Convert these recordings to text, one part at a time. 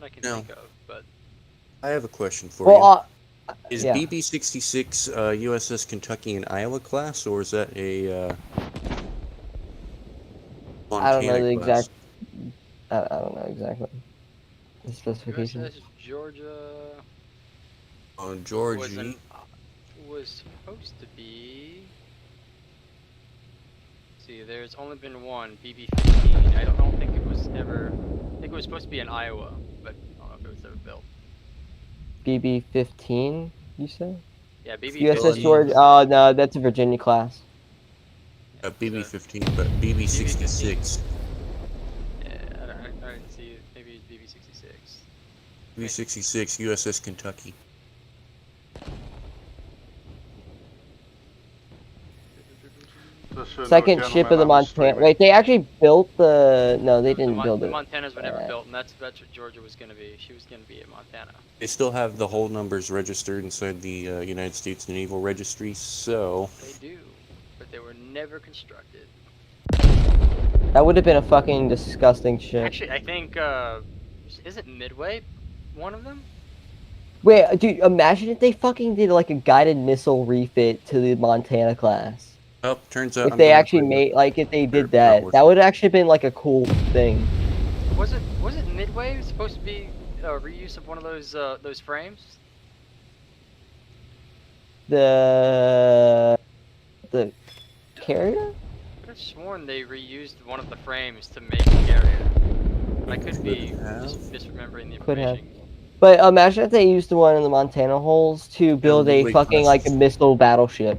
that I can No. think of, but I have a question for Well, you. Is yeah. BB-66 USS Kentucky an Iowa class, or is that a I don't know Montana the class? exact. I don't know exactly the specifications. USS Georgia On was Georgie. supposed to be. See, there's only been one BB-15. I don't think it was ever. I think it was supposed to be in Iowa, but I don't know if it was ever built. BB-15, you say? Yeah, USS BB-15. George. Oh no, that's a Virginia class. Yeah, BB-15, but BB-15. BB-66. Yeah, I didn't see it. Maybe it's BB-66. BB-66 USS Kentucky. Second ship of the Montana. Wait, they actually built the. No, they didn't build The it. Montanas were never built, and that's what Georgia was gonna be. She was gonna be at Montana. They still have the whole numbers registered inside the United States Naval Registry, so... They do, but they were never constructed. That would have been a fucking disgusting ship. Actually, I think, isn't Midway one of them? Wait, dude, imagine if they fucking did like a guided missile refit to the Montana class. Oh, turns out If they actually made, like, if they did that, that would have actually been like a cool thing. Was it Midway supposed to be a reuse of one of those frames? The carrier? I could have sworn they reused one of the frames to make a carrier. I could be just misremembering the information. Could have. But imagine if they used the one in the Montana holes to build a fucking like a missile battleship,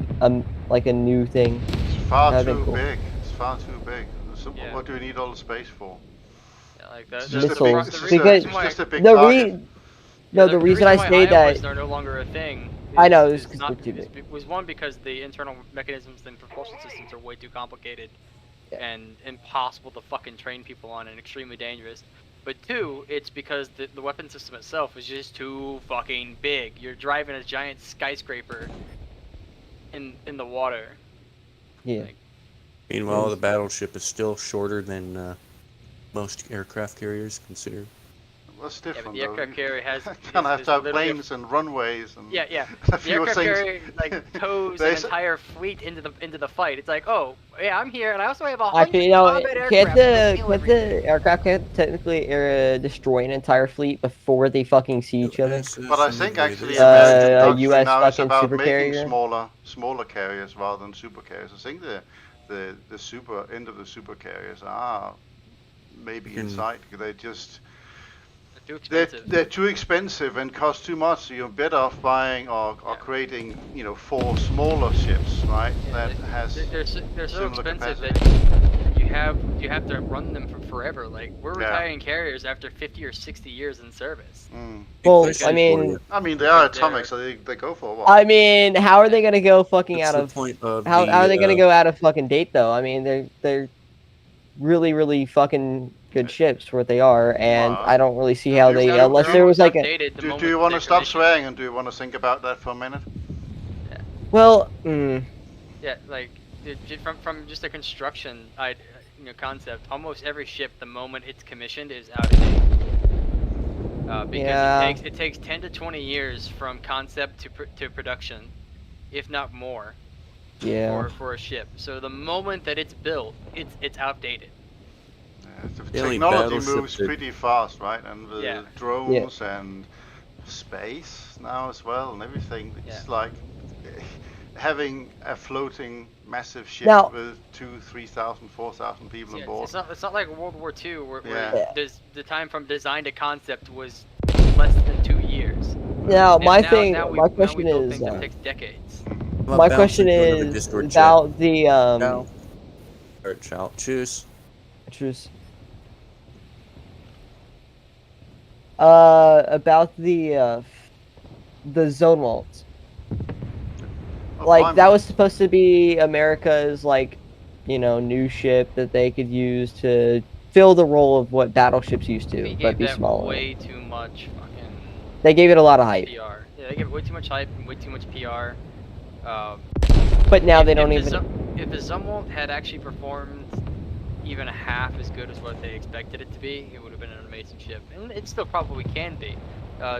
like a new thing. It's far too big. It's far too big. So Yeah. What do you need all the space for? Yeah, like that. It's just a big the target. the reason I say that are no longer a thing. I know is it's not, too big. was one because the internal mechanisms and propulsion systems are way too complicated and impossible to fucking train people on and extremely dangerous. But two, it's because the weapon system itself is just too fucking big. You're driving a giant skyscraper in the water. Yeah. Like, Meanwhile, the battleship is still shorter than most aircraft carriers considered. That's different. Yeah, but the aircraft carrier has. Kind of have to have planes and runways and. Yeah. The aircraft carrier like tows an entire fleet into the fight. It's like, oh yeah, I'm here, and I also have 100 combat aircraft. Can't the aircraft technically destroy an entire fleet before they fucking see each other? But I think actually US now is fucking about super making carrier? smaller carriers rather than super carriers. I think the super end of the super carriers are maybe in sight. They just. They're too expensive and cost too much, so you're better off buying or creating, 4 smaller ships, right? Yeah, that has they're so expensive capacity. that you have to run them for forever. Like we're retiring carriers after 50 or 60 years in service. Well, I mean they are atomic, so they go for a while. I mean, how are they gonna go fucking That's out the of? point of how the, are they gonna go out of fucking date though? I mean, they're really fucking good ships for what they are, and I don't really see how they unless there was like a. Do you want to stop swearing and do you want to think about that for a minute? Yeah. Well, yeah, like from just a construction concept, almost every ship, the moment it's commissioned, is out of date. Because it takes 10 to 20 years from concept to production, if not more. Yeah. For a ship. So the moment that it's built, it's outdated. The technology moves pretty fast, right? And the drones and space now as well and everything. It's like having a floating massive ship with 2,000, 3,000, 4,000 people on board. It's not like World War II where the time from design to concept was less than 2 years. Now, my question is, that takes decades. My question is about the Choose. About the zone walls. Like that was supposed to be America's new ship that they could use to fill the role of what battleships used to, but be smaller. Way too much fucking. They gave it a lot of hype. PR. Yeah, they gave it way too much hype and way too much PR. But now they don't even. If the Zumwalt had actually performed even half as good as what they expected it to be, it would have been an amazing ship, and it still probably can be.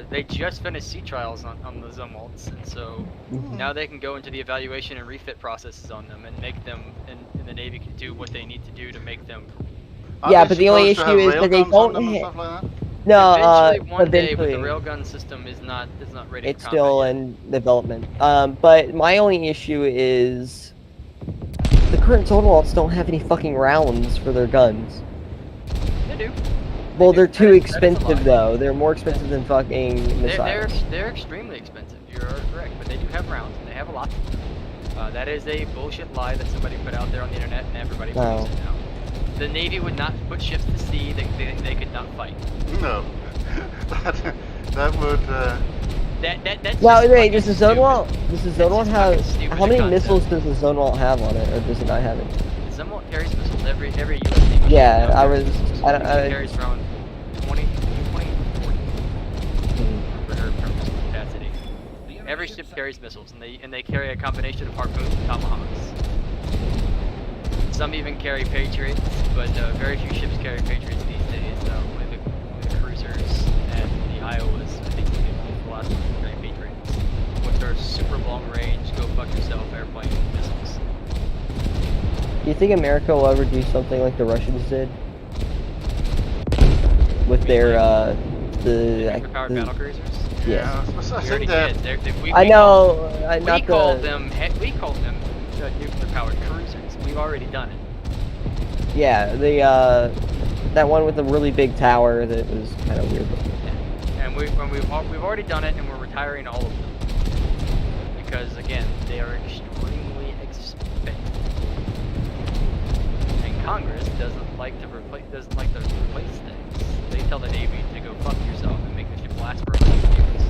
They just finished sea trials on the Zumwalts, and so now they can go into the evaluation and refit processes on them and make them, and the Navy can do what they need to do to make them. Yeah, but the only issue is that they don't. No, eventually, one day, eventually. but the railgun system is not ready. It's for still combat in development. But my only issue is the current Zumwalts don't have any fucking rounds for their guns. yet. They do. Well, They they're do. too That is a expensive lie. though. They're more expensive than fucking missiles. They're extremely expensive. You're correct, but they do have rounds, and they have a lot. That is a bullshit lie that somebody put out there on the internet, and everybody believes it now. The Navy would not put ships to sea that they could not fight. No, that would. That's No, just wait, fucking does the stupid. Zumwalt? Does the Zumwalt just have? fucking stupid How many concept. missiles does the Zumwalt have on it, or does it not have it? Zumwalt carries missiles every U.S. Navy. Yeah, ship I carries was- missiles. I don't- It carries around 20, 40 for her missile capacity. Every ship carries missiles, and they carry a combination of harpoons and tomahawks. Some even carry Patriots, but very few ships carry Patriots these days. Only the cruisers and the Iowas, I think, the last ones carry Patriots, which are super long range, go fuck yourself airplane missiles. Do you think America will ever do something like the Russians did with their Nuclear-powered the battle cruisers. yeah? I We think already that. did. I know. We called them nuclear-powered cruisers. We've already done it. Yeah, that one with the really big tower that was kind of weird. And we've already done it, and we're retiring all of them because again, they are extremely expensive, and Congress doesn't like to replace things. They tell the Navy to go fuck yourself and make the ship last for 100 years.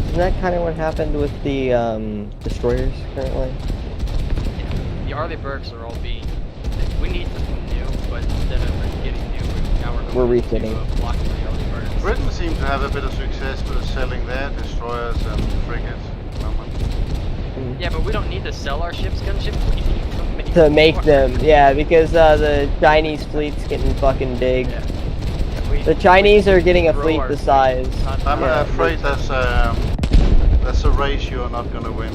Isn't that kind of what happened with the destroyers currently? The Arleigh Burkes are all being. We need something new, but instead of getting new, now we're going refitting. to block the Arleigh Burkes. Britain seems to have a bit of success with selling their destroyers and frigates at the moment. Yeah, but we don't need to sell our ships, gunships. We need To make more. them, yeah, because the Chinese fleet's getting fucking big. Yeah. The Chinese are getting a grow fleet our the size. I'm Yeah. afraid that's a race you're not going to win.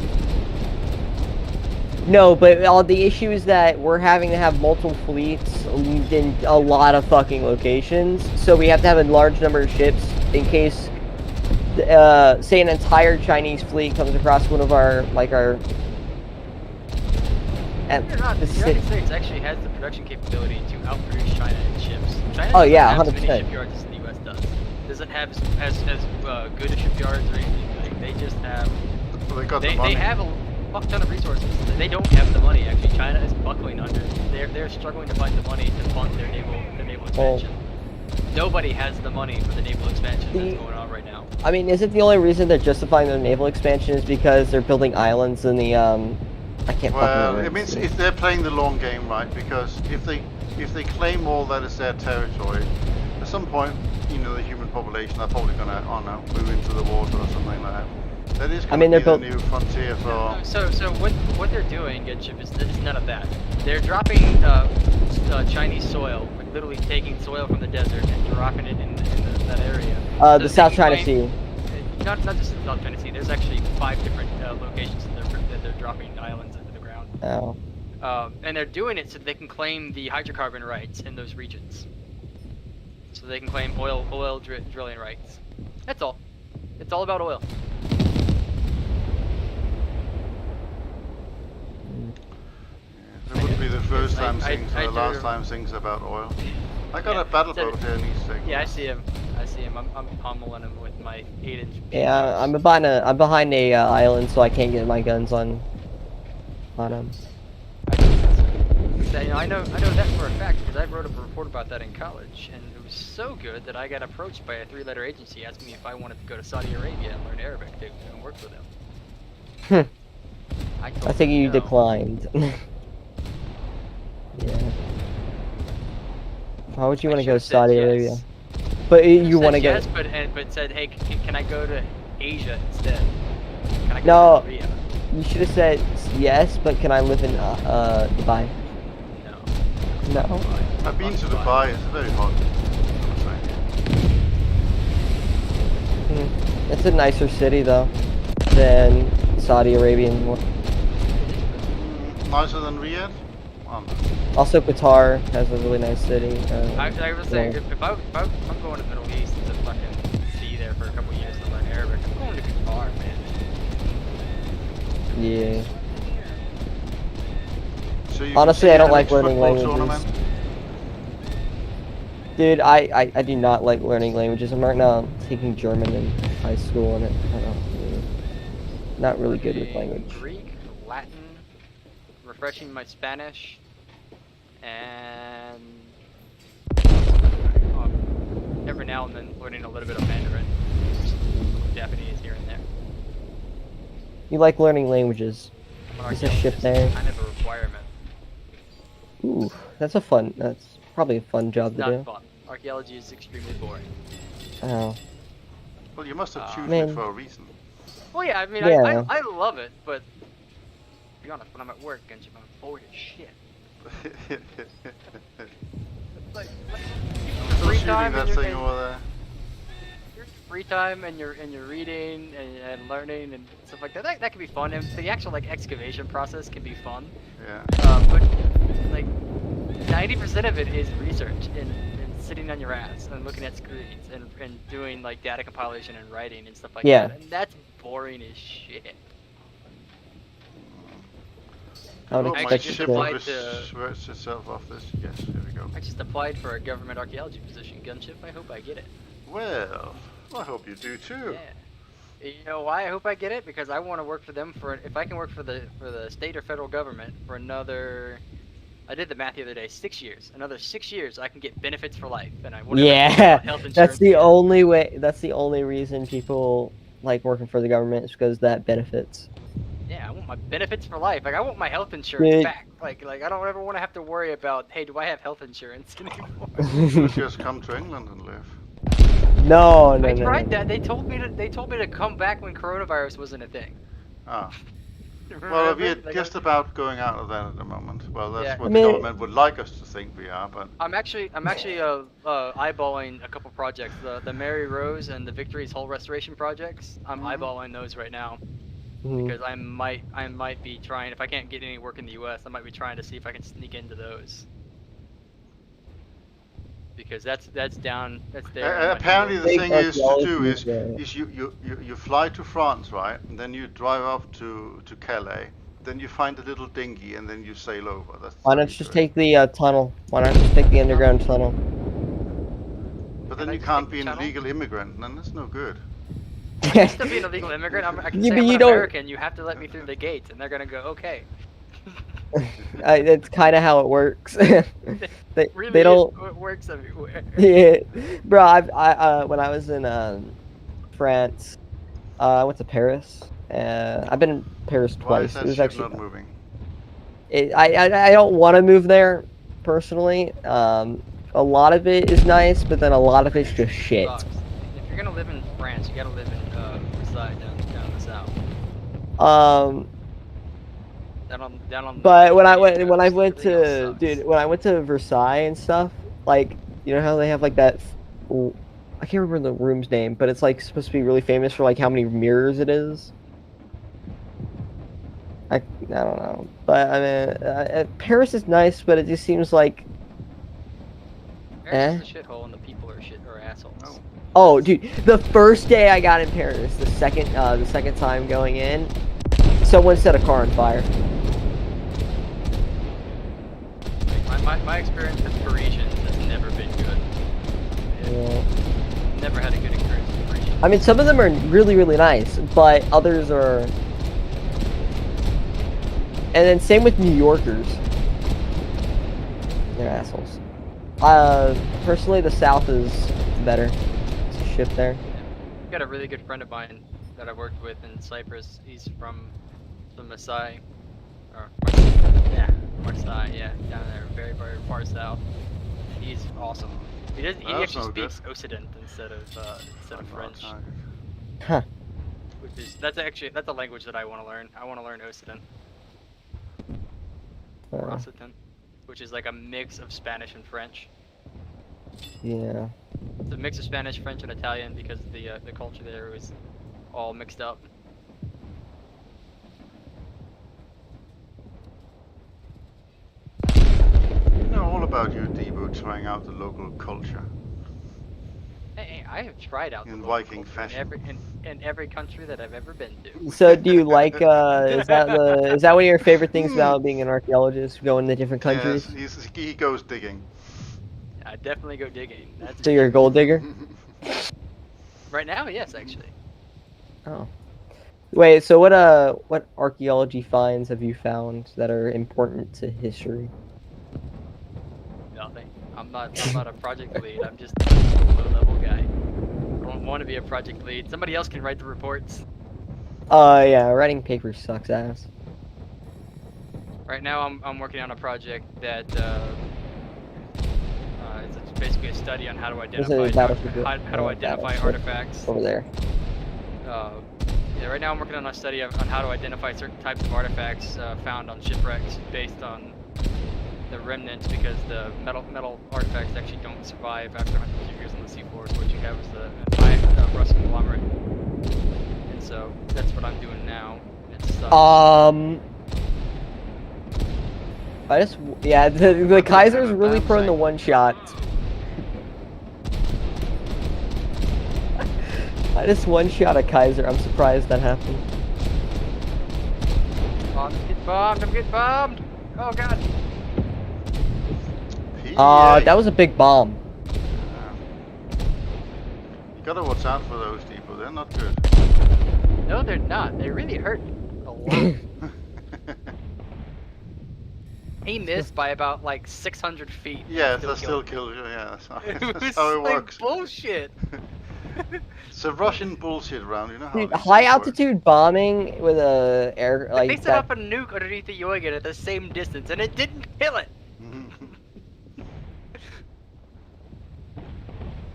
No, but all the issue is that we're having to have multiple fleets in a lot of fucking locations. So we have to have a large number of ships in case, say, an entire Chinese fleet comes across one of our, like our. Believe it or not, the United States actually has the production capability to outproduce China in ships. China Oh, doesn't yeah, have as many 100%. shipyards as the U.S. does. Doesn't have as good shipyards or anything. Like, they just have. Well, they got the money. They have a fuck ton of resources. They don't have the money. Actually, China is buckling under. They're struggling to find the money to fund their naval expansion. Nobody has the money for the naval expansion that's going on right now. I mean, is it the only reason they're justifying their naval expansion is because they're building islands in the I can't Well, fucking remember. it means if they're playing the long game, right? Because if they claim all that is their territory, at some point, you know, the human population are probably gonna, move into the water or something like that. That is going to be the new frontier for. So what they're doing, Gidship, is none of that. They're dropping Chinese soil, like literally taking soil from the desert and dropping it in that area. The South China Sea. Not just the South China Sea. There's actually 5 different locations that they're dropping islands into the ground. Oh. And they're doing it so they can claim the hydrocarbon rights in those regions. So they can claim oil drilling rights. That's all. It's all about oil. It wouldn't be the first time I things or the do- last time things about oil. I got a battle boat here in East Texas. Yeah, I see him. I'm pummeling him with my 8-inch. Yeah, I'm behind a island, so I can't get my guns on him. I know that for a fact because I wrote a report about that in college, and it was so good that I got approached by a 3-letter agency asking me if I wanted to go to Saudi Arabia and learn Arabic to and work with them. I I think you no. declined. Yeah. Why would you want to go to should've said Saudi yes. Arabia? But you want to go? Yes, but said, hey, can I go to Asia instead? Can I go No. to Korea? You should have said yes, but can I live in Dubai? No. No. I've been to Dubai. It's very hot. It's a nicer city though than Saudi Arabian one. Nicer than Riyadh? Also, Qatar has a really nice city. I was saying, if I'm going to the Middle East to fucking be there for a couple years to learn Arabic, I'm going to Qatar, man. Yeah. So Honestly, I don't like learning languages. Dude, I do not like learning languages. I'm right now taking German in high school, and not really good with language. Greek, Latin, refreshing my Spanish, and every now and then learning a little bit of Mandarin, Japanese here and there. You like learning languages? Is a ship there? Kind of a requirement. Ooh, that's probably a fun job to do. Not fun. Archaeology is extremely boring. Oh. Well, you must have chosen Man. it for a reason. Well, yeah, I mean, Yeah. I love it, but to be honest, when I'm at work, I'm bored as shit. like free time that thing over there. Your free time and you're reading and learning and stuff like that. That can be fun. And the actual like excavation process can be fun. Yeah. But like 90% of it is research and sitting on your ass and looking at screens and doing like data compilation and writing and stuff like that. And that's boring as shit. I would expect ship sweats itself off this. Yes, here we go. I just applied for a government archaeology position, gunship. I hope I get it. Well, I hope you do too. Yeah. You know why I hope I get it? Because I want to work for them if I can work for the state or federal government for another. I did the math the other day. 6 years. Another 6 years, I can get benefits for life, and I wouldn't have health insurance. That's the only way. That's the only reason people like working for the government is because that benefits. Yeah, I want my benefits for life. Like I want my health insurance back. Like I don't ever want to have to worry about, hey, do I have health insurance anymore? You just come to England and live. No. I tried that. They told me to come back when coronavirus wasn't a thing. Ah. Well, we're just about going out of that at the moment. Well, that's what the government would like us to think we are, but I'm actually eyeballing a couple projects, the Mary Rose and the Victory's Hull restoration projects. I'm eyeballing those right now because I might be trying, if I can't get any work in the U.S., I might be trying to see if I can sneak into those. Because that's there. Apparently, the thing is to do is you fly to France, right? And then you drive off to Calais. Then you find a little dinghy, and then you sail over. Why not just take the tunnel? Why not just take the underground tunnel? But then you can't be an illegal immigrant, and then that's no good. I can still be an illegal immigrant. I can say I'm an American. You have to let me through the gates, and they're gonna go, okay. It's kind of how it works. they don't. It works everywhere. Yeah, bro. When I was in France, I went to Paris. I've been in Paris twice. Why is that it was ship actually not moving? I don't want to move there personally. A lot of it is nice, but then a lot of it's just shit. If you're gonna live in France, you gotta live in Versailles down in the south. Down on but when I went to Versailles and stuff, like, you know how they have like that, I can't remember the room's name, but it's like supposed to be really famous for like how many mirrors it is. I don't know, but I mean, Paris is nice, but it just seems like Paris is a shithole and the people are assholes. Oh, dude, the first day I got in Paris, the second time going in, someone set a car on fire. My experience with Parisians has never been good. Never had a good experience with Parisians. I mean, some of them are really, really nice, but others are. And then same with New Yorkers. They're assholes. Personally, the South is better. It's a ship there. I've got a really good friend of mine that I worked with in Cyprus. He's from Marseille. Marseille, yeah, down there, very, very far south. He's awesome. He actually speaks Occident instead of French. Huh. That's a language that I want to learn. I want to learn Occident. Or Occident. which is like a mix of Spanish and French. Yeah. It's a mix of Spanish, French, and Italian because the culture there was all mixed up. You know all about you, Debo, trying out the local culture. Hey, I have tried out the In local Viking culture fashion. in every country that I've ever been to. So do you like is that one of your favorite things about being an archaeologist, going to different countries? Yes, he goes digging. I definitely go digging. That's So you're a gold digger? right now, yes, actually. Oh. Wait, so what archaeology finds have you found that are important to history? Nothing. I'm not a project lead. I'm just a low-level guy. I don't want to be a project lead. Somebody else can write the reports. Yeah, writing papers sucks ass. Right now, I'm working on a project that it's basically a study on how to identify artifacts. Over there. Yeah, right now I'm working on a study on how to identify certain types of artifacts found on shipwrecks based on the remnants, because the metal artifacts actually don't survive after hundreds of years on the seafloor. So what you have is the high rust conglomerate, and so that's what I'm doing now. It's the Kaiser's really prone to one shot. I just one shot a Kaiser. I'm surprised that happened. Oh, I'm getting bombed! I'm getting bombed! Oh god! That was a big bomb. You gotta watch out for those people. They're not good. No, they're not. They really hurt a lot. He missed by about like 600 feet. Yeah, that still kills you. Yeah, that's how it like works. Bullshit. It's a Russian bullshit round, you know how Dude, these high things work. altitude bombing with a air like they set up a nuke underneath the Yoigan at the same distance, and it didn't kill it.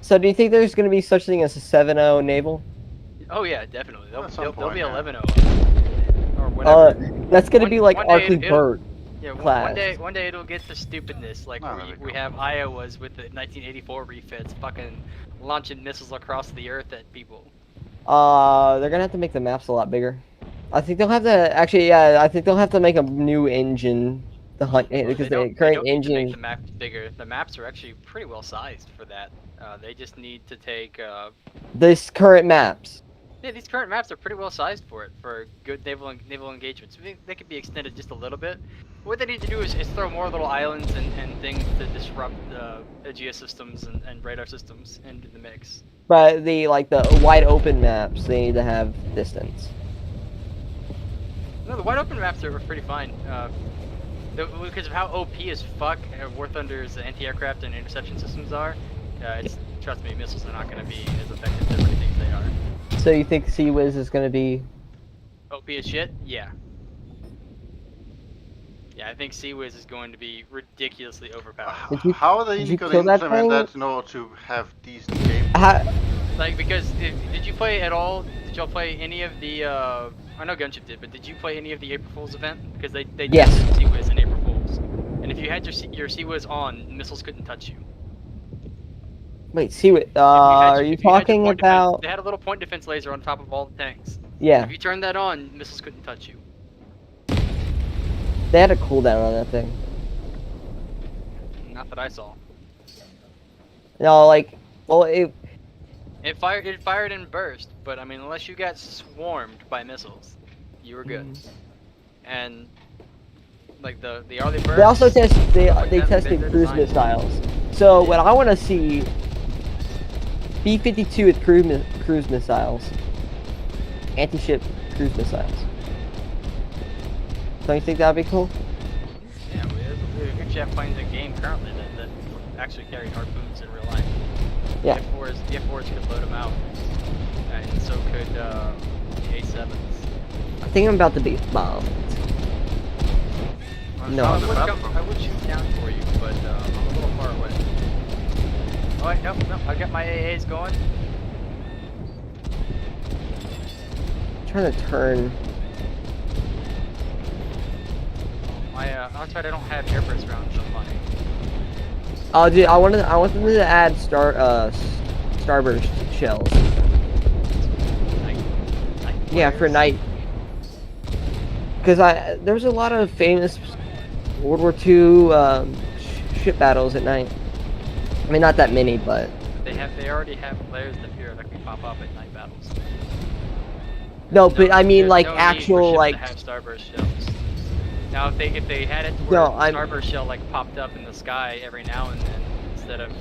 So do you think there's going to be such thing as a 7-0 naval? Oh yeah, definitely. There'll be 11-0 or whatever. That's going to be like Arctic Bird. Yeah, class. one day it'll get to stupidness like we have Iowa's with the 1984 refits, fucking launching missiles across the earth at people. They're gonna have to make the maps a lot bigger. I think they'll have to I think they'll have to make a new engine to hunt because the current engine. Need to make the maps bigger. The maps are actually pretty well sized for that. They just need to take this current maps. Yeah, these current maps are pretty well sized for it, for good naval engagements. They could be extended just a little bit. What they need to do is throw more little islands and things to disrupt geosystems and radar systems into the mix. But the wide open maps, they need to have distance. No, the wide open maps are pretty fine. Because of how OP as fuck War Thunder's anti-aircraft and interception systems are, trust me, missiles are not going to be as effective as everybody thinks they are. So you think Sea-Wiz is going to be OP as shit? Yeah. Yeah, I think Sea-Wiz is going to be ridiculously overpowered. How are they going to implement that in order to have decent gameplay? Like, because did you play at all? Did y'all play any of the? I know Gunship did, but did you play any of the April Fools event? Because they did Sea-Wiz and April Fools, and if you had your Sea-Wiz on, missiles couldn't touch you. Wait, Sea-Wiz? Are you talking about? They had a little point defense laser on top of all the tanks. Yeah. If you turned that on, missiles couldn't touch you. They had a cooldown on that thing. Not that I saw. No, well, it fired in burst, but I mean, unless you got swarmed by missiles, you were good. And like the early bursts. They also tested cruise missiles. So what I want to see, B-52 with cruise missiles, anti-ship cruise missiles. Don't you think that'd be cool? Yeah, we have a good jet planes in game currently that actually carry harpoons in real life. Yeah. The F4s could load them out, and so could the A7s. I think I'm about to be bombed. No. I would shoot down for you, but I'm a little far away. Oh wait, nope, I got my AAs going. I'm trying to turn. I'll that's right. I don't have airburst rounds on mine. Oh, dude, I want them to add starburst shells. Night Yeah, for flares. night. Because there's a lot of famous World War II ship battles at night. I mean, not that many, but They already have flares that periodically pop up at night battles. no, but I mean There's like no need actual for like. ships to have starburst shells. Now, if they had it to where No, a starburst shell like popped up in the sky every now and then instead of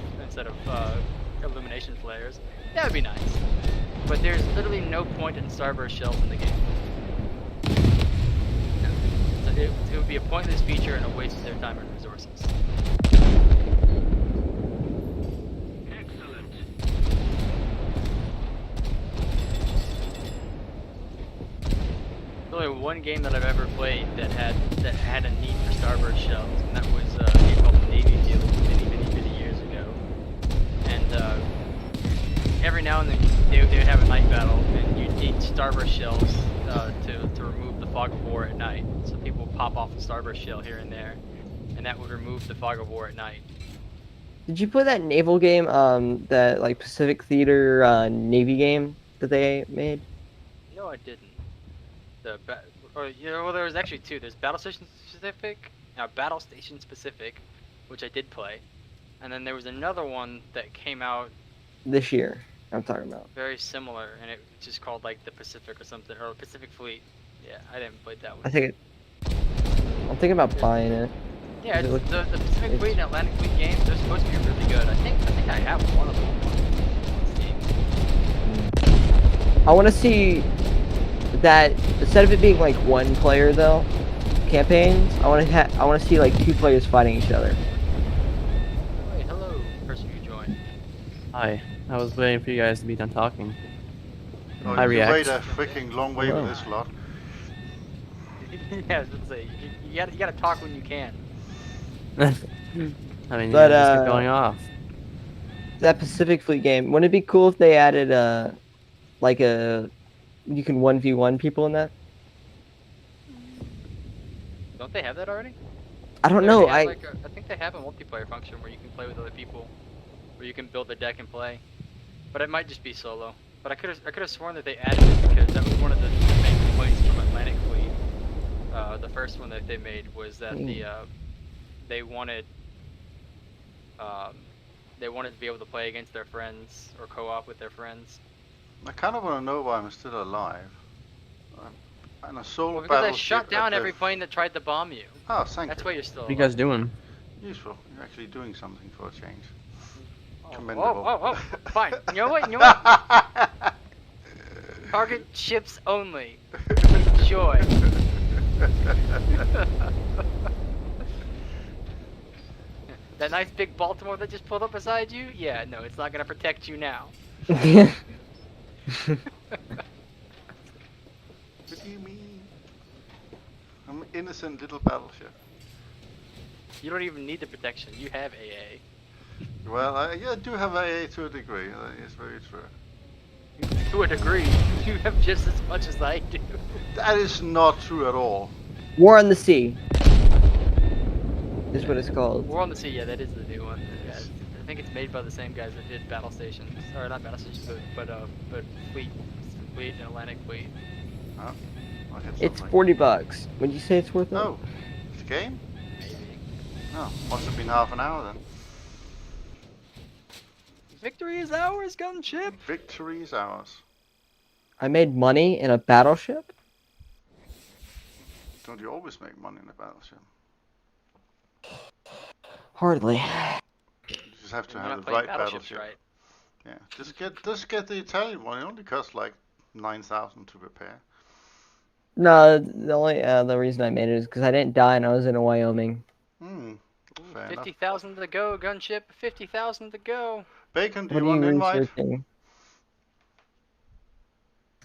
illumination flares, that would be nice. But there's literally no point in starburst shells in the game. So it would be a pointless feature and a waste of their time and resources. Excellent. There's only one game that I've ever played that had a need for starburst shells, and that was a game called Navy Field many years ago. And every now and then they would have a night battle, and you'd need starburst shells to remove the fog of war at night. So people would pop off a starburst shell here and there, and that would remove the fog of war at night. Did you play that naval game? That like Pacific Theater Navy game that they made? No, I didn't. Well, there was actually two. There's Battle Station Specific, which I did play, and then there was another one that came out This year, I'm talking about. very similar, and it was just called like the Pacific or something, or Pacific Fleet. Yeah, I didn't play that one. I'm thinking about buying it. Yeah, Does it look- the Pacific it's- Fleet and Atlantic Fleet games, they're supposed to be really good. I think I have one of them on Steam. I want to see that instead of it being like one player though, campaigns. I want to see like two players fighting each other. Hey, hello, person you joined. Hi. I was waiting for you guys to be done talking. Oh, I you react. wait a freaking long way with Hello. this lot. Yeah, I was gonna say you gotta talk when you can. I mean, But, you just keep going off. That Pacific Fleet game. Wouldn't it be cool if they added you can 1v1 people in that? Don't they have that already? I don't They know. already have, I think they have a multiplayer function where you can play with other people, where you can build a deck and play. But it might just be solo. But I could have sworn that they added it because that was one of the main complaints from Atlantic Fleet. The first one that they made was that they wanted to be able to play against their friends or co-op with their friends. I kind of want to know why I'm still alive. And a solo Well, because I battleship shot down at the- every plane that tried to bomb you. Oh, thank That's you. why you're still What are you guys doing? Useful. You're actually doing something for a change. Oh, Commendable. oh, fine. You know what? Target ships only. Enjoy. That nice big Baltimore that just pulled up beside you? Yeah, no, it's not gonna protect you now. What do you mean? I'm an innocent little battleship. You don't even need the protection. You have AA. Well, I do have AA to a degree. That is very true. To a degree, you have just as much as I do. That is not true at all. War on the Sea. Is what it's called. War on the Sea, yeah, that is the new one. Yeah, I think it's made by the same guys that did Battle Stations, or not Battle Stations, but Fleet and Atlantic Fleet. Oh, I hit It's something. $40. Would you say it's worth it? Oh, it's a game? Maybe. Oh, must have been half an hour then. Victory is ours, gunship. Victory is ours. I made money in a battleship? Don't you always make money in a battleship? Hardly. You just have to You're have not the playing right Battleships, battleship. right? Yeah, just get the Italian one. It only costs like 9,000 to repair. No, the reason I made it is because I didn't die and I was in Wyoming. Fair enough. 50,000 to go, gunship. 50,000 to go. Bacon, do What you are you want an invite? researching?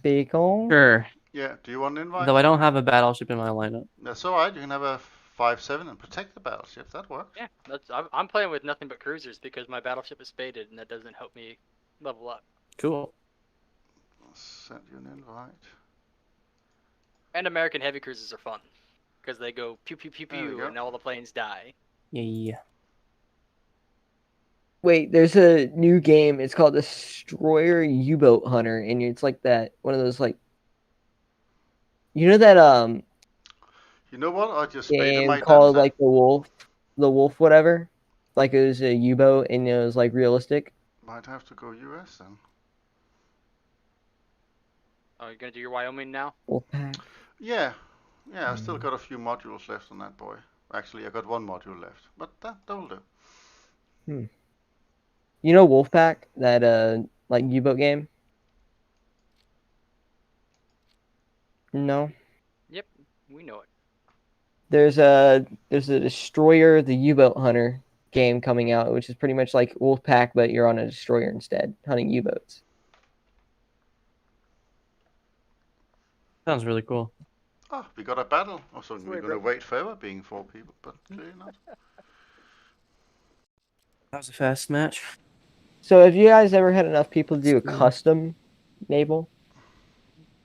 Bacon? Sure. Yeah, do you want an invite? Though I don't have a battleship in my lineup. That's alright, you can have a 5-7 and protect the battleship. That works. Yeah, I'm playing with nothing but cruisers because my battleship is faded and that doesn't help me level up. Cool. I'll send you an invite. And American heavy cruisers are fun. because they go pew pew pew There we pew go. and all the planes die. Yeah. Wait, there's a new game. It's called Destroyer U-Boat Hunter, and it's like that one of those like, you know that You know what? I just spaded game my called dancer. like the wolf whatever. Like it was a U-boat and it was like realistic. Might have to go US then. Oh, you're gonna do your Wyoming now? Wolfpack. Yeah, I've still got a few modules left on that boy. Actually, I got one module left, but that'll do. You know Wolfpack, that like U-boat game? No. Yep, we know it. There's a Destroyer the U-Boat Hunter game coming out, which is pretty much like Wolfpack, but you're on a destroyer instead, hunting U-boats. Sounds really cool. Oh, we got a battle. I was thinking we're Wait, going to bro. wait forever being 4 people, but clearly not. That was a fast match. So have you guys ever had enough people to do a custom naval?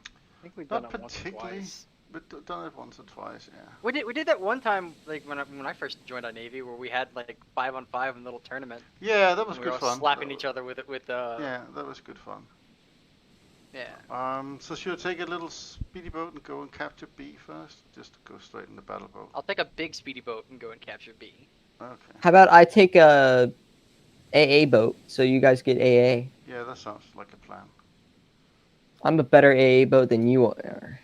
I think we've Not done it once or particularly, twice. but done it once or twice, yeah. We did that one time, like when I first joined our Navy, where we had like 5-on-5 in a little tournament. Yeah, that was And we were good all fun. slapping each other with Yeah, that was good fun. yeah. So should I take a little speedy boat and go and capture B first? Just to go straight in the battle boat. I'll take a big speedy boat and go and capture B. Okay. How about I take a AA boat, so you guys get AA? Yeah, that sounds like a plan. I'm a better AA boat than you are.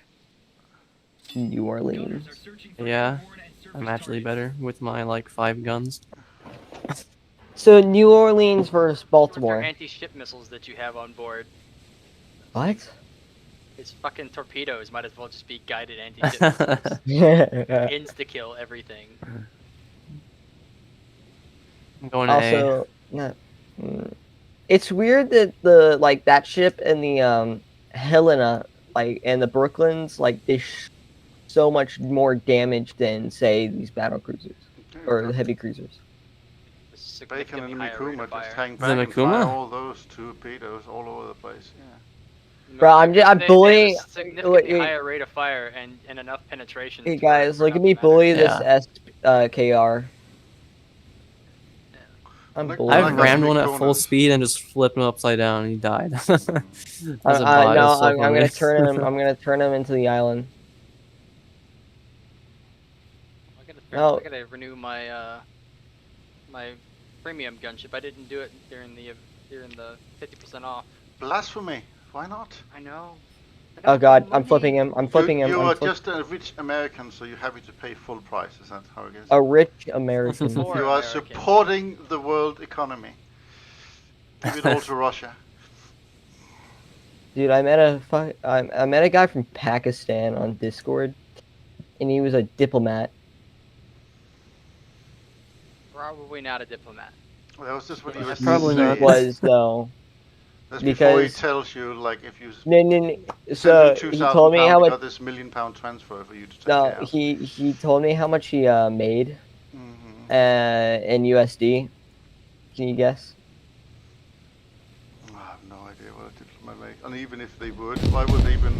New Orleans. Yeah, I'm actually better with my like 5 guns. So New Orleans versus Baltimore. Your anti-ship missiles that you have on board. What? It's fucking torpedoes. Might as well just be guided anti-ship missiles. Insta-kill everything. I'm going to Also, no. It's weird that the like that ship and the Helena like and the Brooklyns like they so much more damage than say these battle cruisers or the heavy cruisers. Bacon and Mikuma just hang The back and fire Mikuma? all those torpedoes all over the place, yeah. Bro, I'm bullying. They have a significantly higher rate of fire and enough penetration. Hey to guys, where look it at me doesn't matter. bully this Yeah. SKR. I'm Like- bullying. I've got rammed some one big at full corners. speed and just flipped him upside down and he died. As a No, bot, it was so I'm gonna funny. turn him into the island. I gotta renew my my premium gunship. I didn't do it during the 50% off. Blasphemy, why not? I know. Oh god, I'm flipping him. I'm flipping him. You I'm are flip- just a rich American, so you're happy to pay full price, is that how it is? a rich American. Poor You are American. supporting the world economy. Give it all to Russia. Dude, I met a guy from Pakistan on Discord, and he was a diplomat. Probably not a diplomat. That was just what he was Probably not. He was though. That's before he because- tells you, like, if you No. So he told me how he much. got this £1 million transfer for you to take No, care of. he told me how much he made Mhm. in USD. Can you guess? I have no idea what a diplomat makes. And even if they would, why would they even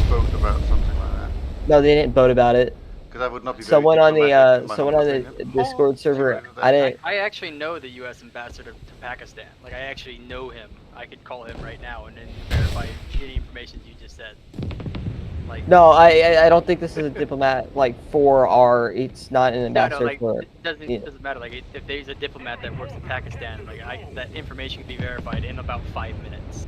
vote about something like that? No, they didn't vote about it. Because I would not be very Someone on diplomatic in the my someone on humble the opinion. Discord Oh, server. get rid of that. I didn't. I actually know the U.S. ambassador to Pakistan. Like, I actually know him. I could call him right now and then verify any information you just said. Like, No, I don't think this is a diplomat like for our. It's not an no, ambassador like, for. it doesn't matter. Like, if there's a diplomat that works in Pakistan, like, that information can be verified in about 5 minutes.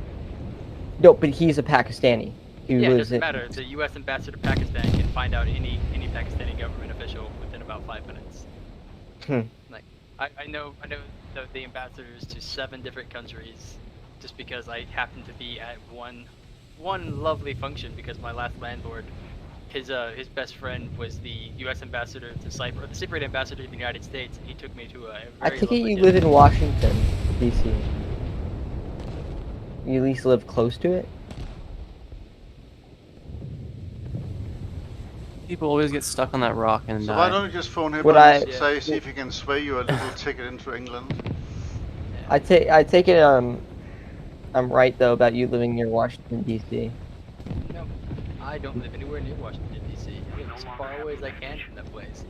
No, but he's a Pakistani. He Yeah, it lives doesn't in. matter. The U.S. ambassador to Pakistan can find out any Pakistani government official within about 5 minutes. Like, I know the ambassadors to 7 different countries, just because I happened to be at one lovely function because my last landlord, his best friend was the U.S. ambassador to Cyprus, or the Cypriot ambassador to the United States, and he took me to a very I take it lovely you dinner. live in Washington, D.C. You at least live close to it. People always get stuck on that rock and So why die. don't you just phone him Would and I- say, see if he can sway you a little ticket into England? I take it I'm right though about you living near Washington D.C. No, I don't live anywhere near Washington, D.C. I live as far away as I can from that place.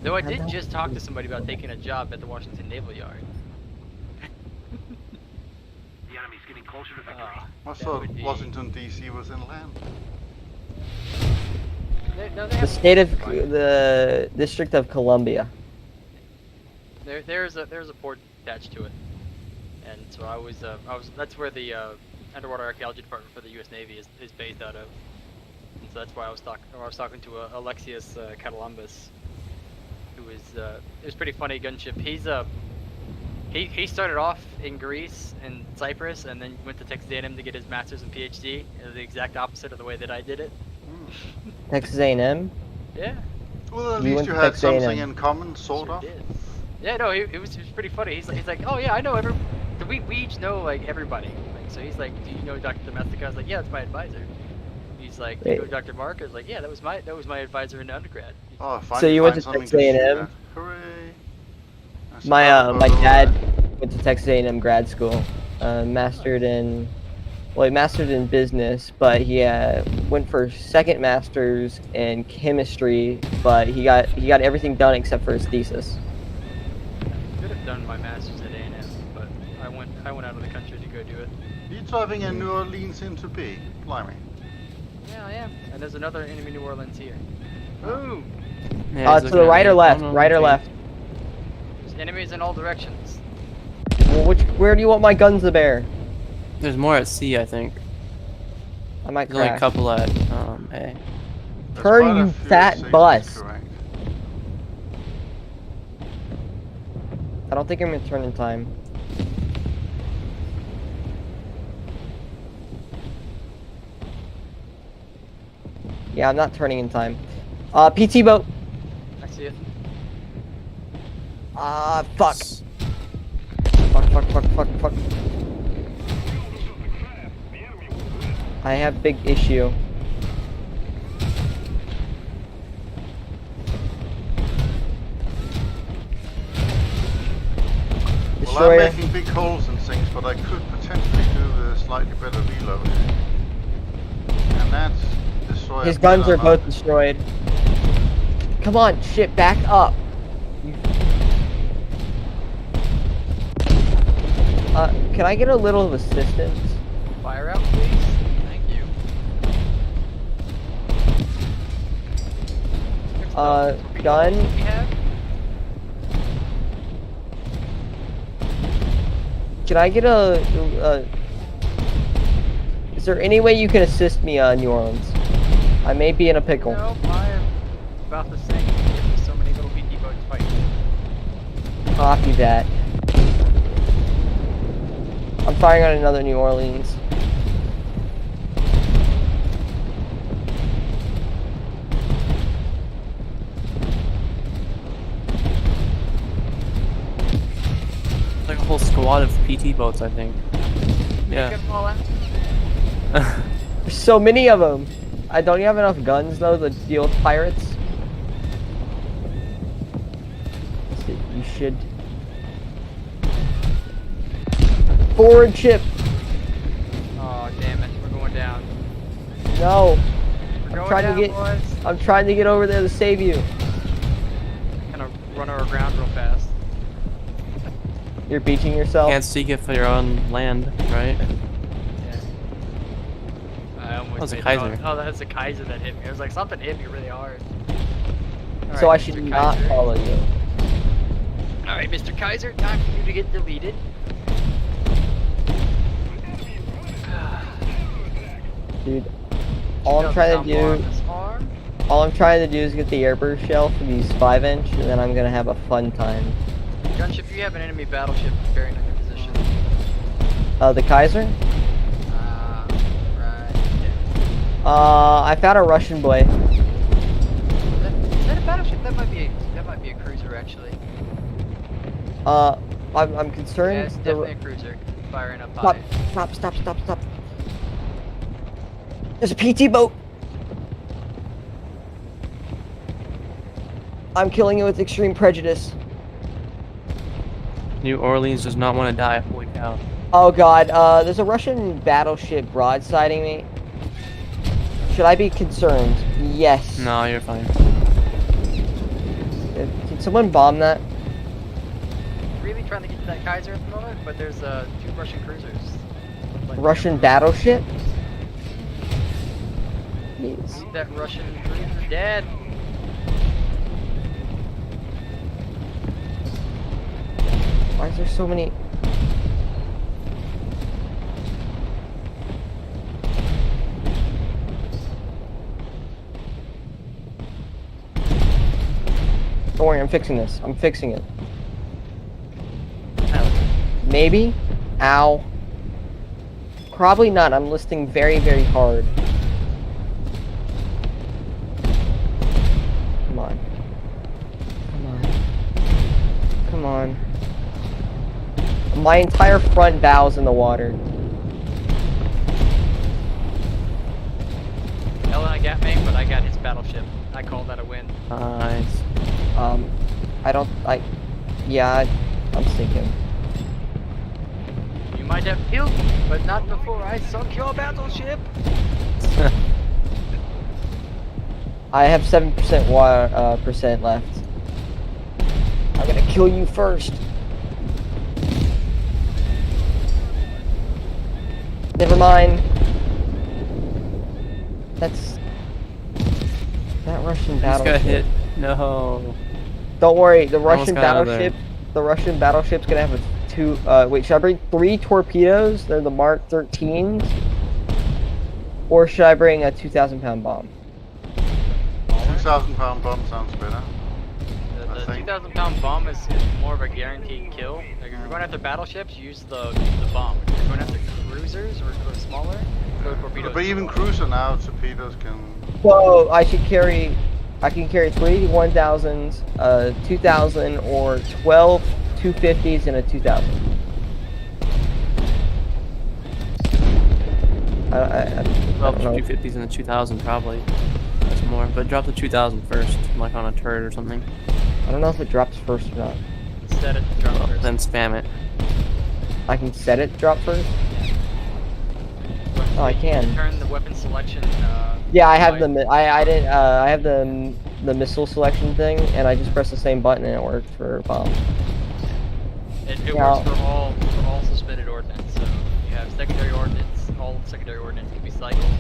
Though I did just talk to somebody about taking a job at the Washington Naval Yard. The enemy's getting closer to victory. I thought Washington D.C. was inland. The state of the District of Columbia. There's a port attached to it, and so I was that's where the underwater archaeology department for the U.S. Navy is based out of, and so that's why I was talking to Alexius Catalambus, who is it was pretty funny gunship. He started off in Greece and Cyprus, and then went to Texas A&M to get his master's and PhD. The exact opposite of the way that I did it. Texas A&M? Yeah. Well, at least you had something in common, sort of. Did. Yeah, no, it was pretty funny. He's like, oh yeah, I know we each know like everybody. Like, so he's like, do you know Dr. Domestica? I was like, yeah, that's my advisor. He's like, do you know Dr. Mark? I was like, yeah, that was my advisor in undergrad. Oh, so you went to Texas A&M? Hooray! My dad went to Texas A&M grad school, mastered in business, but he went for second master's in chemistry, but he got everything done except for his thesis. I could have done my master's at A&M, but I went out of the country to go do it. Are you driving in New Orleans into B? Blimey. Yeah, I am. And there's another enemy New Orleans here. Boom! Yeah, to the right or left? Right or left? There's enemies in all directions. Well, where do you want my guns to bear? There's more at C, I think. I might There's only a crash. couple at A. Turn, you fat bus. Correct. I don't think I'm gonna turn in time. Yeah, I'm not turning in time. PT boat. I see it. Fuck. Fuck. I have big issue. Well, Destroyer. I'm making big holes in things, but I could potentially do a slightly better reload. And that's destroyer. His guns are both destroyed. Come on, shit, back up. Can I get a little assistance? Fire out, please. Thank you. Gun. We have? Can I get is there any way you can assist me, New Orleans? I may be in a pickle. No, I am about the same. There's so many little BT boats fighting. Copy that. I'm firing on another New Orleans. Like a whole squad of PT boats, I think. Yeah. Get them all out. There's so many of them. I don't have enough guns though to deal with pirates. You should. Forward ship. Oh damn it, we're going down. No. We're going down, boys. I'm trying to get over there to save you. Gonna run her aground real fast. You're beaching yourself. Can't seek it for your own land, right? Yeah. I almost That was a made it. Kaiser. Oh, that's a Kaiser that hit me. It was like something hit me really hard. So Alright, I should Mr. not Kaiser. follow you. Alright, Mr. Kaiser, time for you to get deleted. Dude, all I'm trying to do is get the airburst shell for these 5-inch, and then I'm gonna have a fun time. Gunship, you have an enemy battleship bearing on your position. The Kaiser? Right. Yeah. I found a Russian boy. Is that a battleship? That might be a cruiser actually. I'm concerned. Yeah, it's definitely a cruiser. Firing up high. Stop. There's a PT boat. I'm killing it with extreme prejudice. New Orleans does not want to die. Holy cow. Oh god, there's a Russian battleship broadsiding me. Should I be concerned? Yes. No, you're fine. Can someone bomb that? Really trying to get to that Kaiser at the moment, but there's 2 Russian cruisers. Russian battleship? Please. That Russian cruiser dead. Why is there so many? Don't worry, I'm fixing this. I'm fixing it. Maybe? Ow. Probably not. I'm listing very, very hard. Come on. Come on. Come on. My entire front bow's in the water. Ellen, I got me, but I got his battleship. I call that a win. Nice. Yeah, I'm sinking. You might have killed me, but not before I sunk your battleship. I have 7% percent left. I'm gonna kill you first. Never mind. That's that Russian Just got battleship. hit. No. Don't worry, the Almost Russian got out of there. battleship. The Russian battleship's gonna have a 2. Wait, should I bring 3 torpedoes? They're the Mark 13s. Or should I bring a 2,000-pound bomb? 2,000-pound bomb sounds better. The think. 2,000-pound bomb is more of a guaranteed kill. Like, if you're going after battleships, use the bomb. If you're going after cruisers or smaller, go torpedoes. But even cruiser now, torpedoes can. So I can carry 3 1,000s, 2,000, or 12 250s and a 2,000. I Well, don't know. 250s and the 2000 probably. That's more. But drop the 2000 first, like on a turret or something. I don't know if it drops first or not. Set it to drop Well, first. then spam it. I can set it to drop first? Oh, I You can. turn the weapon selection. Yeah, I have light. I have the missile selection thing, and I just press the same button and it worked for bomb. It Yeah. works for all suspended ordnance. So you have secondary ordnance. All secondary ordnance can be cycled,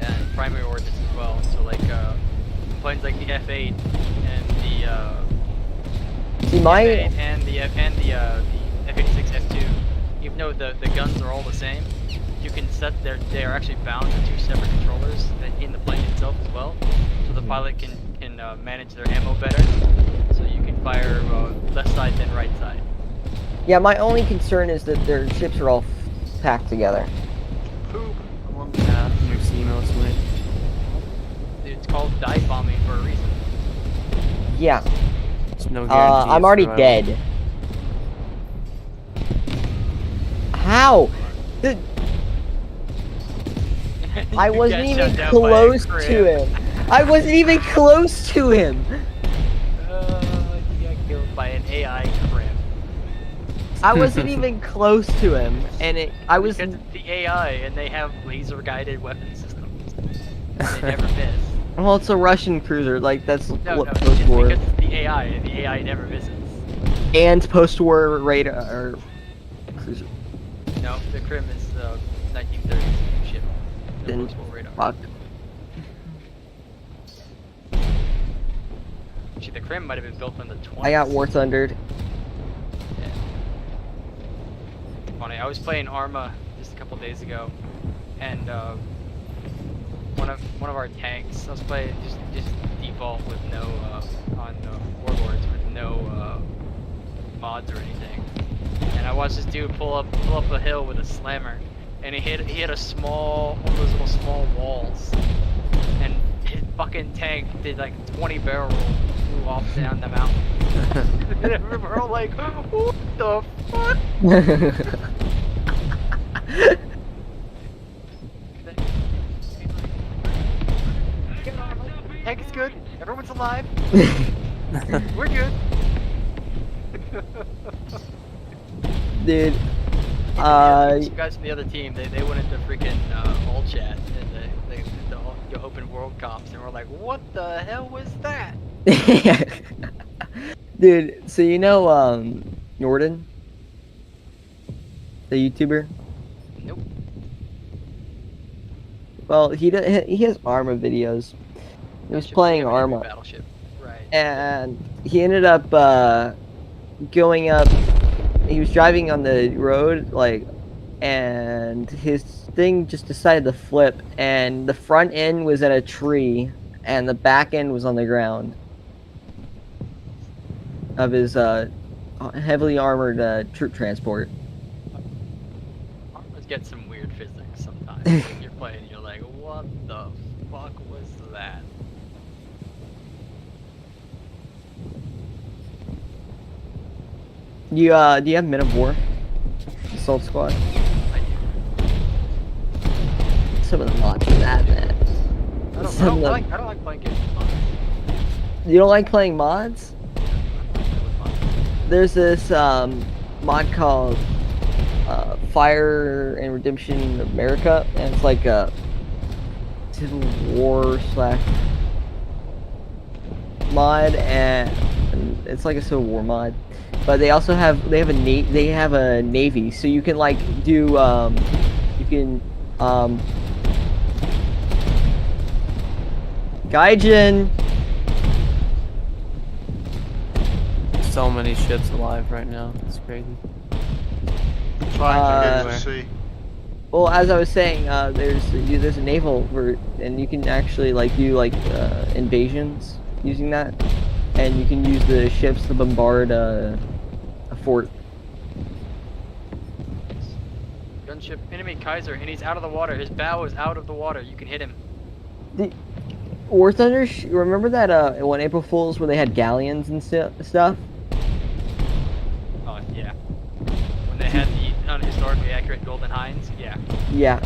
and primary ordnance as well. So like planes like the F8 and the See, my F8 and the F86 F2. Even though the guns are all the same, you can set they are actually bound to 2 separate controllers in the plane itself as well. So the pilot can manage their ammo better. So you can fire left side then right side. yeah, my only concern is that their ships are all packed together. Poop. Yeah, you've seen mostly. It's called dive bombing for a reason. Yeah. There's no guarantee. I'm of already survival. dead. How? I You wasn't got even shot down by a close cram. to him. I wasn't even close to him. You got killed by an AI crim. I wasn't even close to him, and I was. Because it's the AI and they have laser guided weapon systems. They never miss. Well, it's a Russian cruiser. Like that's No, what it's post-war because it's the AI and the AI never misses. and post-war radar cruiser. No, the crim is 1930s ship. No Then post-war radar. fuck. Actually, the crim might have been built in the 20s. I got War Thundered. Yeah. Funny, I was playing Arma just a couple days ago, and one of our tanks. I was playing just default with no on Warlords with no mods or anything, and I watched this dude pull up a hill with a slammer, and he hit a small one of those little small walls, and his fucking tank did like 20 barrel rolls, flew off down the mountain. And we were all like, what the fuck? Tank is good. Everyone's alive. We're good. Dude. Some guys from the other team, they went into freaking all chat and they to open world comps, and we're like, what the hell was that? Dude, so you know Norden? The YouTuber? Nope. Well, he has Arma videos. He was Battleship, playing we have an enemy Arma. Battleship. Right. And he ended up going up. He was driving on the road, like, and his thing just decided to flip, and the front end was at a tree, and the back end was on the ground of his heavily armored troop transport. Armas get some weird physics sometimes. Like you're playing, and you're like, what the fuck was that? Do you have Men of War? Assault Squad? I do. Some of the mods for that, man. I don't, Some I of don't, the- I don't like playing games with mods. You don't like playing mods? I don't like playing with mods. There's this mod called Fire and Redemption America, and it's like a Civil War / mod, and it's like a Civil War mod. But they also have a navy, so you can like do Gaijin. So many ships alive right now. It's crazy. Trying to get to sea. Well, as I was saying, there's a naval and you can actually like do like invasions using that, and you can use the ships to bombard a fort. Gunship, enemy Kaiser, and he's out of the water. His bow is out of the water. You can hit him. War Thunder, remember that one April Fools where they had galleons and stuff? Oh yeah. When they had the unhistorically accurate Golden Hinds, yeah. Yeah.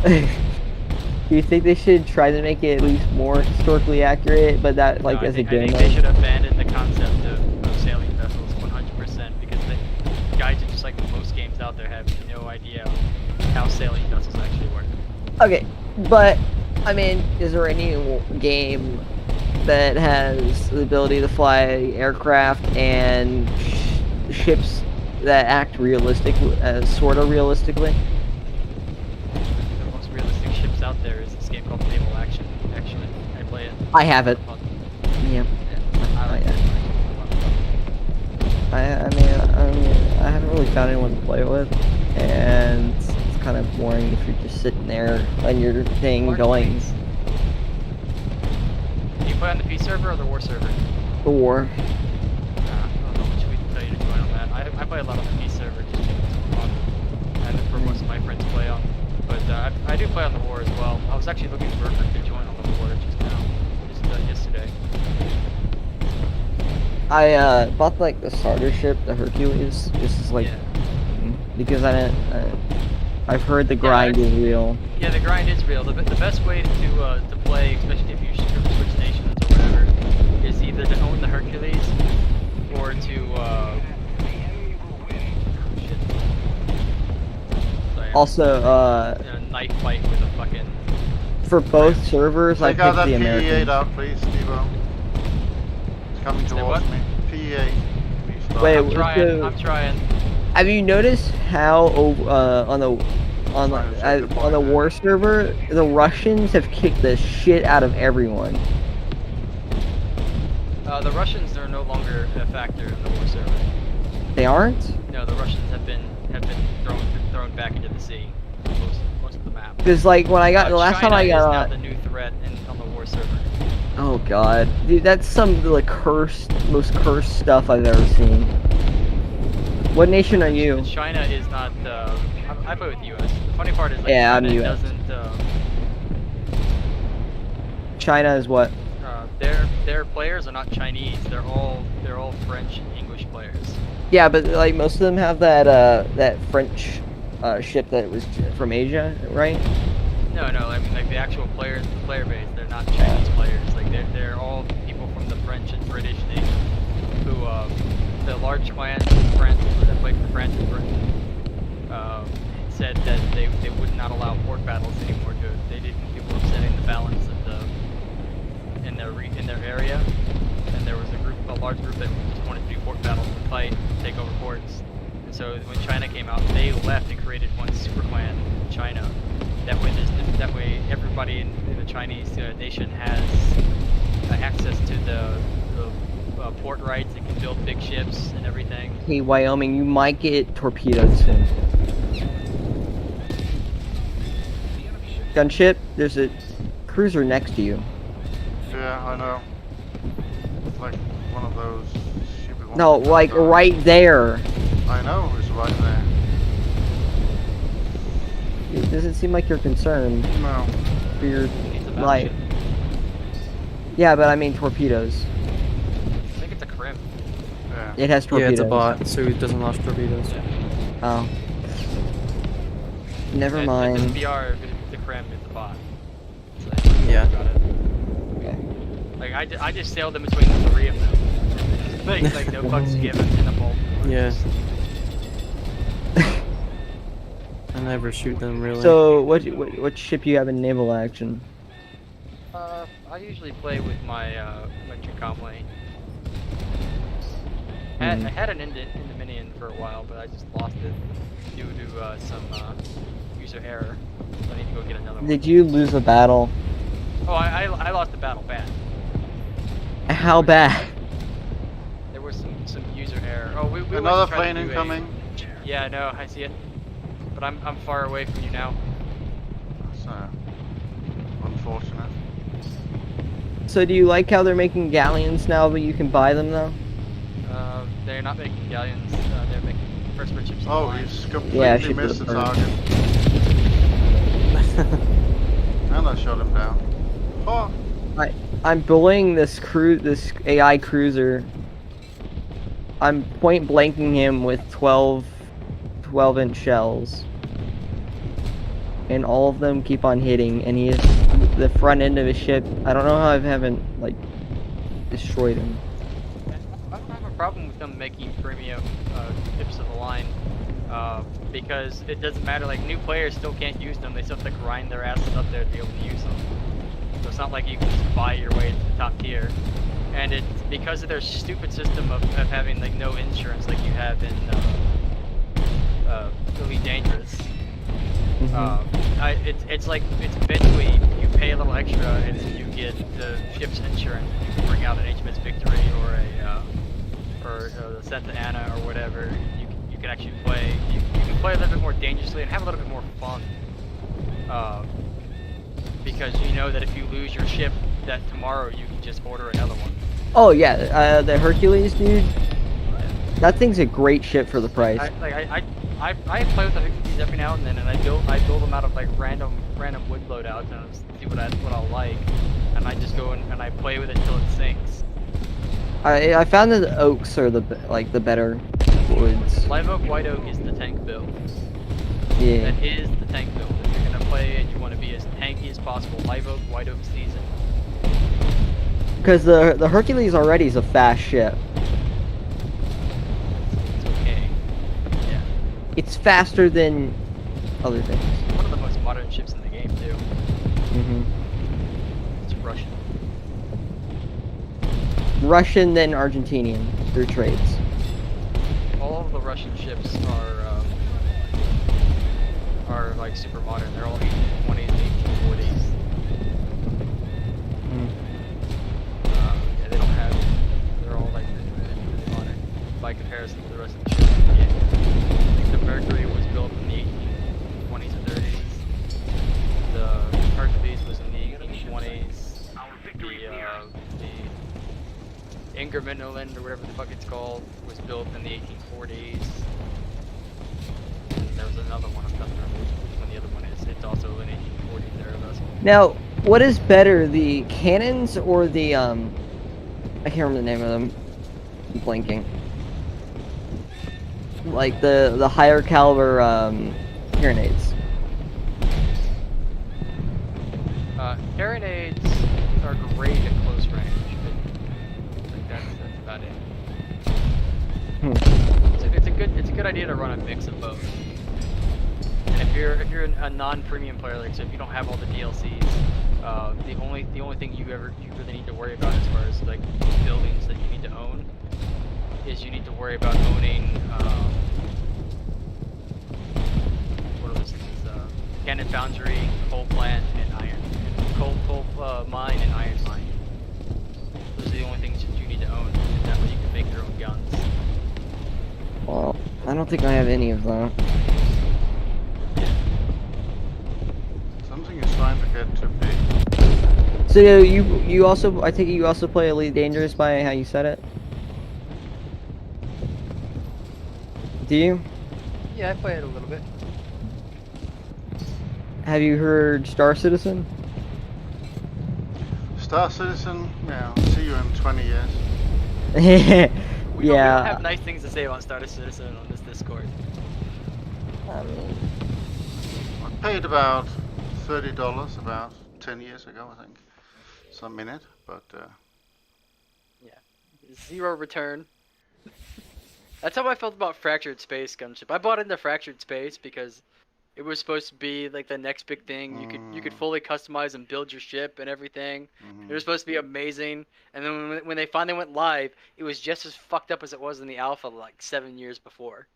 Do you think they should try to make it at least more historically accurate, but that like No, as I a game think they should abandon the concept of sailing vessels 100% because the guys, just like most games out there, have no idea how sailing vessels actually work. Okay, but I mean, is there any game that has the ability to fly aircraft and ships that act realistic, sort of realistically? The most realistic ships out there is this game called Naval Action. Actually, I play it. I have it. Yeah. I like it. I mean, I haven't really found anyone to play with, and it's kind of boring if you're just sitting there on your thing going. Do you play on the peace server or the war server? The war. I don't know which we can tell you to join on that. I play a lot on the peace server just because it's fun, and that's where most of my friends play on. But I do play on the war as well. I was actually looking for to join on the war just now, yesterday. I bought like the starter ship, the Hercules, just as like because I didn't. I've heard the grind is real. Yeah, the grind is real. The best way to play, especially if you switch nations or whatever, is either to own the Hercules or to Also, knife fight with a fucking. for both servers, I Take out picked that the PE8 American. out, please, Steve-O. It's coming Say towards what? me. PE8. Please stop. Wait, I'm trying. so- I'm trying. Have you noticed how on the war server, the Russians have kicked the shit out of everyone? The Russians are no longer a factor in the war server. They aren't? No, the Russians have been thrown back into the sea. Most of the map. Because like when I got the last China time I is now got the new threat on the war server. oh god, dude, that's some of the like most cursed stuff I've ever seen. What nation are you? China is not. I play with the U.S. The funny part is like Yeah, I'm China US. doesn't. China is what? Their players are not Chinese. They're all French and English players. Yeah, but like most of them have that that French ship that was from Asia, right? No, I mean like the actual players, the player base. They're not Chinese players. Like they're all people from the French and British nation who the large clans in France that played for France and Britain said that they would not allow port battles anymore. They didn't. People upsetting the balance of created one super clan in China. That way everybody in the Chinese nation has access to the port rights. They can build big ships and everything. Hey, Wyoming, you might get torpedoed soon. Gunship, there's a cruiser next to you. Yeah, I know. It's like one of those stupid ones. No, like right there. I know, it's right there. It doesn't seem like you're concerned No. for your It's a life. battleship. Yeah, but I mean torpedoes. I think it's a crim. Yeah. It has Yeah, torpedoes. it's a bot, so it doesn't launch torpedoes. Oh. Never And mind. This BR, the crim is a bot. So Yeah. got it. Okay. Like I just sailed in between the three of them. like no fucks given in a bolt. Yeah. I never shoot them really. So, what ship you have in naval action? I usually play with my my Tricom lane. I had an Indominion for a while, but I just lost it due to some user error. So I need to go get another one. Did you lose a battle? Oh, I lost the battle bad. How bad? There was some user error. Oh, we went Another to try to plane do incoming. Yeah, no, I see it. But I'm far away from you now. That's unfortunate. So, do you like how they're making galleons now, but you can buy them though? They're not making galleons. They're making first-person ships. Oh, online. he's completely Yeah, ship missed to the the front. target. And I shot him down. Oh, I'm bullying this AI cruiser. I'm point blanking him with 12-inch shells. And all of them keep on hitting, and he is the front end of his ship. I don't know how I haven't like destroyed him. I don't have a problem with them making premium ships of the line, because it doesn't matter. Like new players still can't use them; they still have to grind their asses up there to be able to use them. So it's not like you can just buy your way to the top tier. And it's because of their stupid system of having like no insurance like you have in Elite Dangerous. It's like it's eventually you pay a little extra and then you get the ship's insurance. You can bring out an HMS Victory or the Santa Ana or whatever. You can actually play. You can play a little bit more dangerously and have a little bit more fun. Because you know that if you lose your ship, that tomorrow you can just order another one. Oh yeah, the Hercules, dude. That thing's a great ship for the price. I play with the Hercules every now and then, and I build them out of like random wood loadouts and I'll see what I'll like, and I just go and I play with it until it sinks. I found that the oaks are the better woods. Live Oak, White Oak is the tank build. Yeah. That is the tank build. If you're gonna play and you want to be as tanky as possible, Live Oak, White Oak season. Because the Hercules already is a fast ship. It's okay. Yeah. It's faster than other things. One of the most modern ships in the game too. It's Russian. Russian then Argentinian through trades. All of the Russian ships are like super modern. They're all 1820s, 1840s. Yeah, they don't have. They're all like really modern by comparison to the rest of the ships in the game. I think the Mercury was built in the 1820s or 30s. The Hercules was in the 1820s. The Ingermanland or whatever the fuck it's called was built in the 1840s. And there was another one. I'm trying to remember which one the other one is. It's also in 1840s thereabouts. Now, what is better, the cannons or the I can't remember the name of them. I'm blanking. Like the higher caliber carronades. Carronades are great at close range. But that's about it. It's a good idea to run a mix of both. And if you're a non-premium player, like so if you don't have all the DLCs, the only thing you really need to worry about as far as like buildings that you need to own is you need to worry about owning cannon foundry, coal plant, and iron. Coal mine and iron mine. Those are the only things that you need to own, and that way you can make your own guns. Well, I don't think I have any of that. Something is trying to get too big. So you also, I think you also play Elite Dangerous by how you said it. Do you? Yeah, I play it a little bit. Have you heard Star Citizen? Star Citizen, yeah, see you in 20 years. We don't Yeah. have nice things to say about Star Citizen on this Discord. I mean, I paid about $30 about 10 years ago, I think. Some minute, but Zero return. That's how I felt about Fractured Space Gunship. I bought into Fractured Space because it was supposed to be like the next big thing. You could fully customize and build your ship and everything. It was supposed to be amazing. And then when they finally went live, it was just as fucked up as it was in the alpha like 7 years before.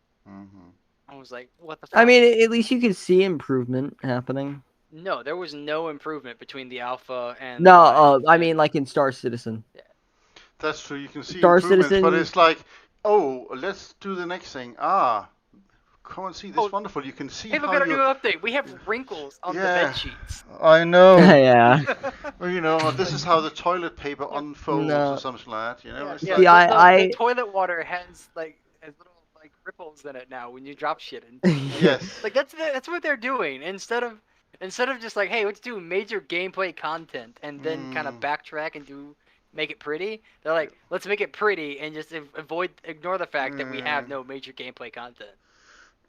I was like, what the fuck? I mean, at least you could see improvement happening. No, there was no improvement between the alpha and No, I mean like in Star Citizen. that's true. You can see Star improvements, but Citizen- it's like, oh, let's do the next thing. Come and see this Oh, wonderful. You can see Hey, look how at our you. new update. We have wrinkles on the bed sheets. I know. Yeah. Well, you know, this is how the toilet paper unfolds No. or something like that. You know, it's Yeah, like, the toilet water has little like ripples in it now when you drop shit in. yes. Like that's what they're doing instead of just like, hey, let's do major gameplay content and then kind of backtrack and make it pretty. They're like, let's make it pretty and just ignore the fact that we have no major gameplay content.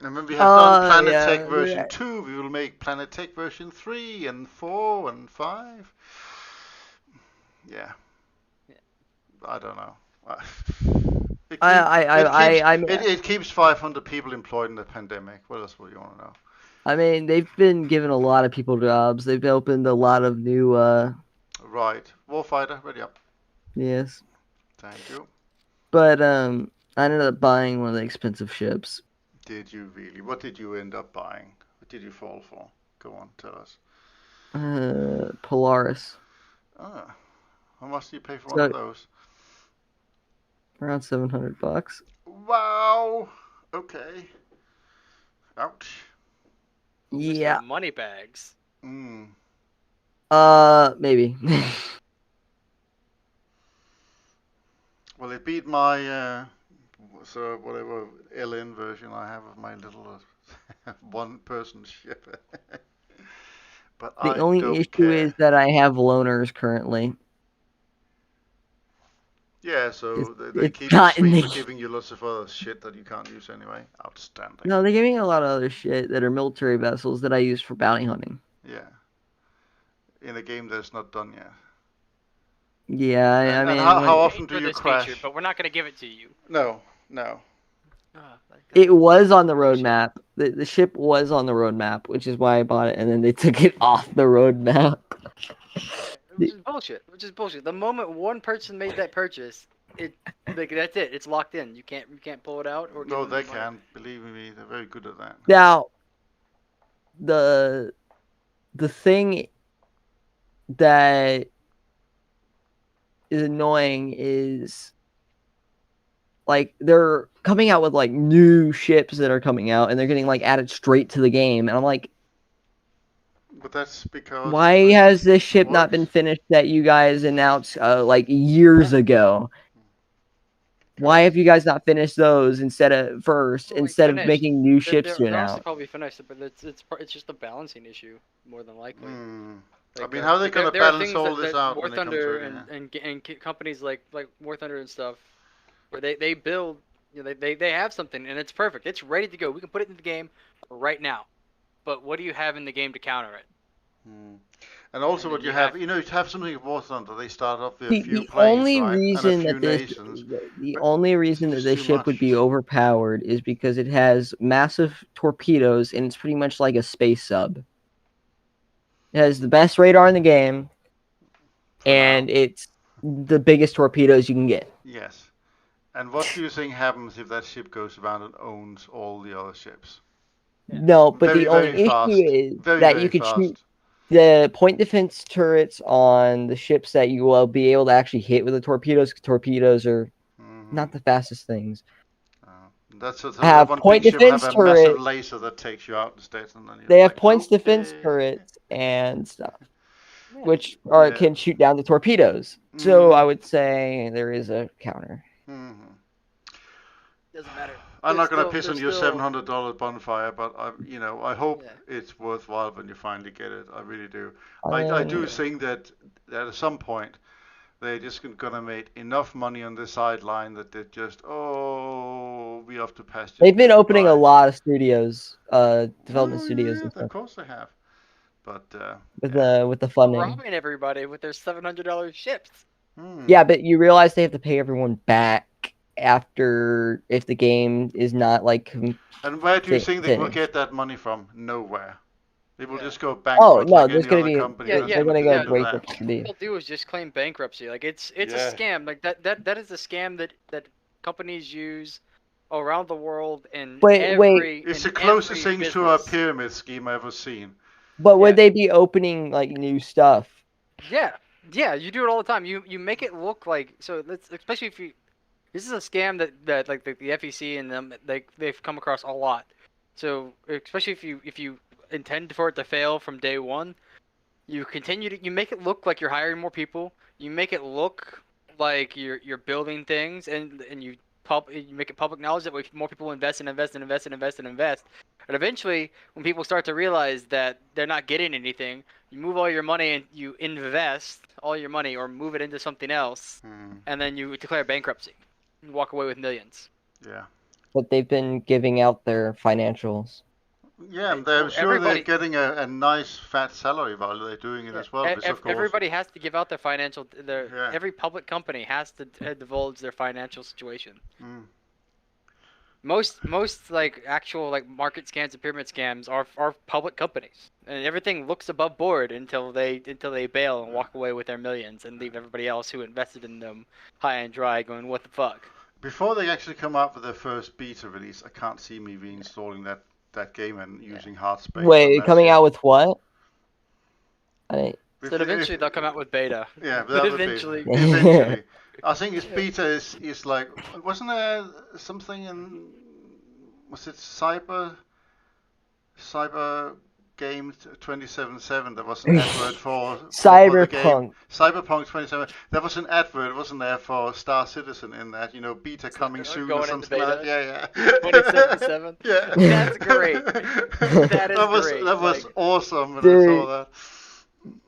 And when we have done Planet yeah, Tech version yeah. 2, we will make Planet Tech version 3 and 4 and 5. Yeah. I don't know. It keeps 500 people employed in the pandemic. What else would you want to know? I mean, they've been giving a lot of people jobs. They've opened a lot of new. Right. Warfighter, ready up. Yes. Thank you. But I ended up buying one of the expensive ships. Did you really? What did you end up buying? What did you fall for? Go on, tell us. Polaris. Ah. How much do you pay for one of those? Around $700. Wow. Okay. Ouch. Yeah. Money bags. Maybe. Well, it beat my whatever LN version I have of my little one-person ship. But the only issue is that I have loaners currently. Yeah, so they keep giving you lots of other shit that you can't use anyway. Outstanding. No, they're giving me a lot of other shit that are military vessels that I use for bounty hunting. Yeah. In a game that's not done yet. Yeah, I mean... How often do you crash? Feature, but we're not going to give it to you. No. It was on the roadmap. The ship was on the roadmap, which is why I bought it, and then they took it off the roadmap. Which is bullshit. The moment one person made that purchase, that's it. It's locked in. You can't pull it out or. No, they can. Believe me, they're very good at that. Now, the thing that is annoying is like they're coming out with like new ships that are coming out, and they're getting like added straight to the game, and I'm like. But that's because... Why has this ship not been finished that you guys announced like years ago? Why have you guys not finished those instead of making new ships to they're announce? honestly probably finished, but it's just a balancing issue more than likely. Like, I mean, how are they going to balance all this out War when Thunder it comes to and companies like War Thunder and stuff, where they build, they have something and it's perfect. It's ready to go. We can put it in the game right now. But what do you have in the game to counter it? And also, what you have, you have something of War Thunder. They start off with a few planes, right? The only reason that this ship would be overpowered is because it has massive torpedoes and it's pretty much like a space sub. It has the best radar in the game, and it's the biggest torpedoes you can get. Yes. And what do you think happens if that ship goes around and owns all the other ships? No, but Very, the only very fast. issue is Very, that very you could fast. shoot the point defense turrets on the ships that you will be able to actually hit with the torpedoes. 'Cause torpedoes are not the fastest things. That's so Have one big point ship have defense a massive turret. laser that takes you out instead, and then you're They have like, points defense okay. turrets and stuff, Yeah. which Yeah. can shoot down the torpedoes. So I would say there is a counter. Doesn't matter. I'm not gonna Still- piss on there's your still- $700 bonfire, but I hope Yeah. it's worthwhile when you finally get it. I really do. I do think that at some point they're just gonna make enough money on the sideline that they just we have to pass. They've been opening a goodbye. lot of studios, development studios and Of stuff course they have. But with yeah. the funding. robbing everybody with their $700 ships. Yeah, but you realize they have to pay everyone back after if the game is not like. And where do you think they will finished. get that money from? Nowhere. They will Yeah. just go Oh bankrupt no, like there's any gonna other be company. Yeah, That's they're gonna the go end of that. bankrupt. All they'll do is just claim bankruptcy. Like it's Yeah. a scam. Like that is a scam that companies use around the world in Wait. every. It's in the closest every thing to a business. pyramid scheme I've ever seen. But would Yeah. they be opening like new stuff? Yeah, you do it all the time. You make it look like so. Let's especially if you. This is a scam that like the FEC and them they've come across a lot. So especially if you intend for it to fail from day one, you make it look like you're hiring more people. You make it look like you're building things and you make it public knowledge that way more people invest and invest and invest and invest and invest. And eventually, when people start to realize that they're not getting anything, you move all your money and you invest all your money or move it into something else, and then you declare bankruptcy. You walk away with millions. Yeah. But they've been giving out their financials. Yeah, and Well, I'm sure they're everybody- getting a nice fat salary while they're doing it as well. Because of course, Everybody has to give out their financial. Yeah. Every public company has to divulge their financial situation. Mm. Most like actual like market scams and pyramid scams are public companies, and everything looks above board until they bail and walk away with their millions and leave everybody else who invested in them high and dry, going what the fuck. Before they actually come out with their first beta release, I can't see me reinstalling that game and using hard space. Wait, coming out with what? So eventually they'll come out with beta. Yeah, but that would be- eventually. Eventually. I think its beta is like, wasn't there something in, was it Cyber Game 2077? There was an advert for the game. Cyberpunk. Cyberpunk 27. There was an advert, wasn't there, for Star Citizen in that, beta coming they're soon going or into something like that. beta? Yeah. 2077? Yeah. That's great. That is great. That was Like, awesome when I Dude. saw that.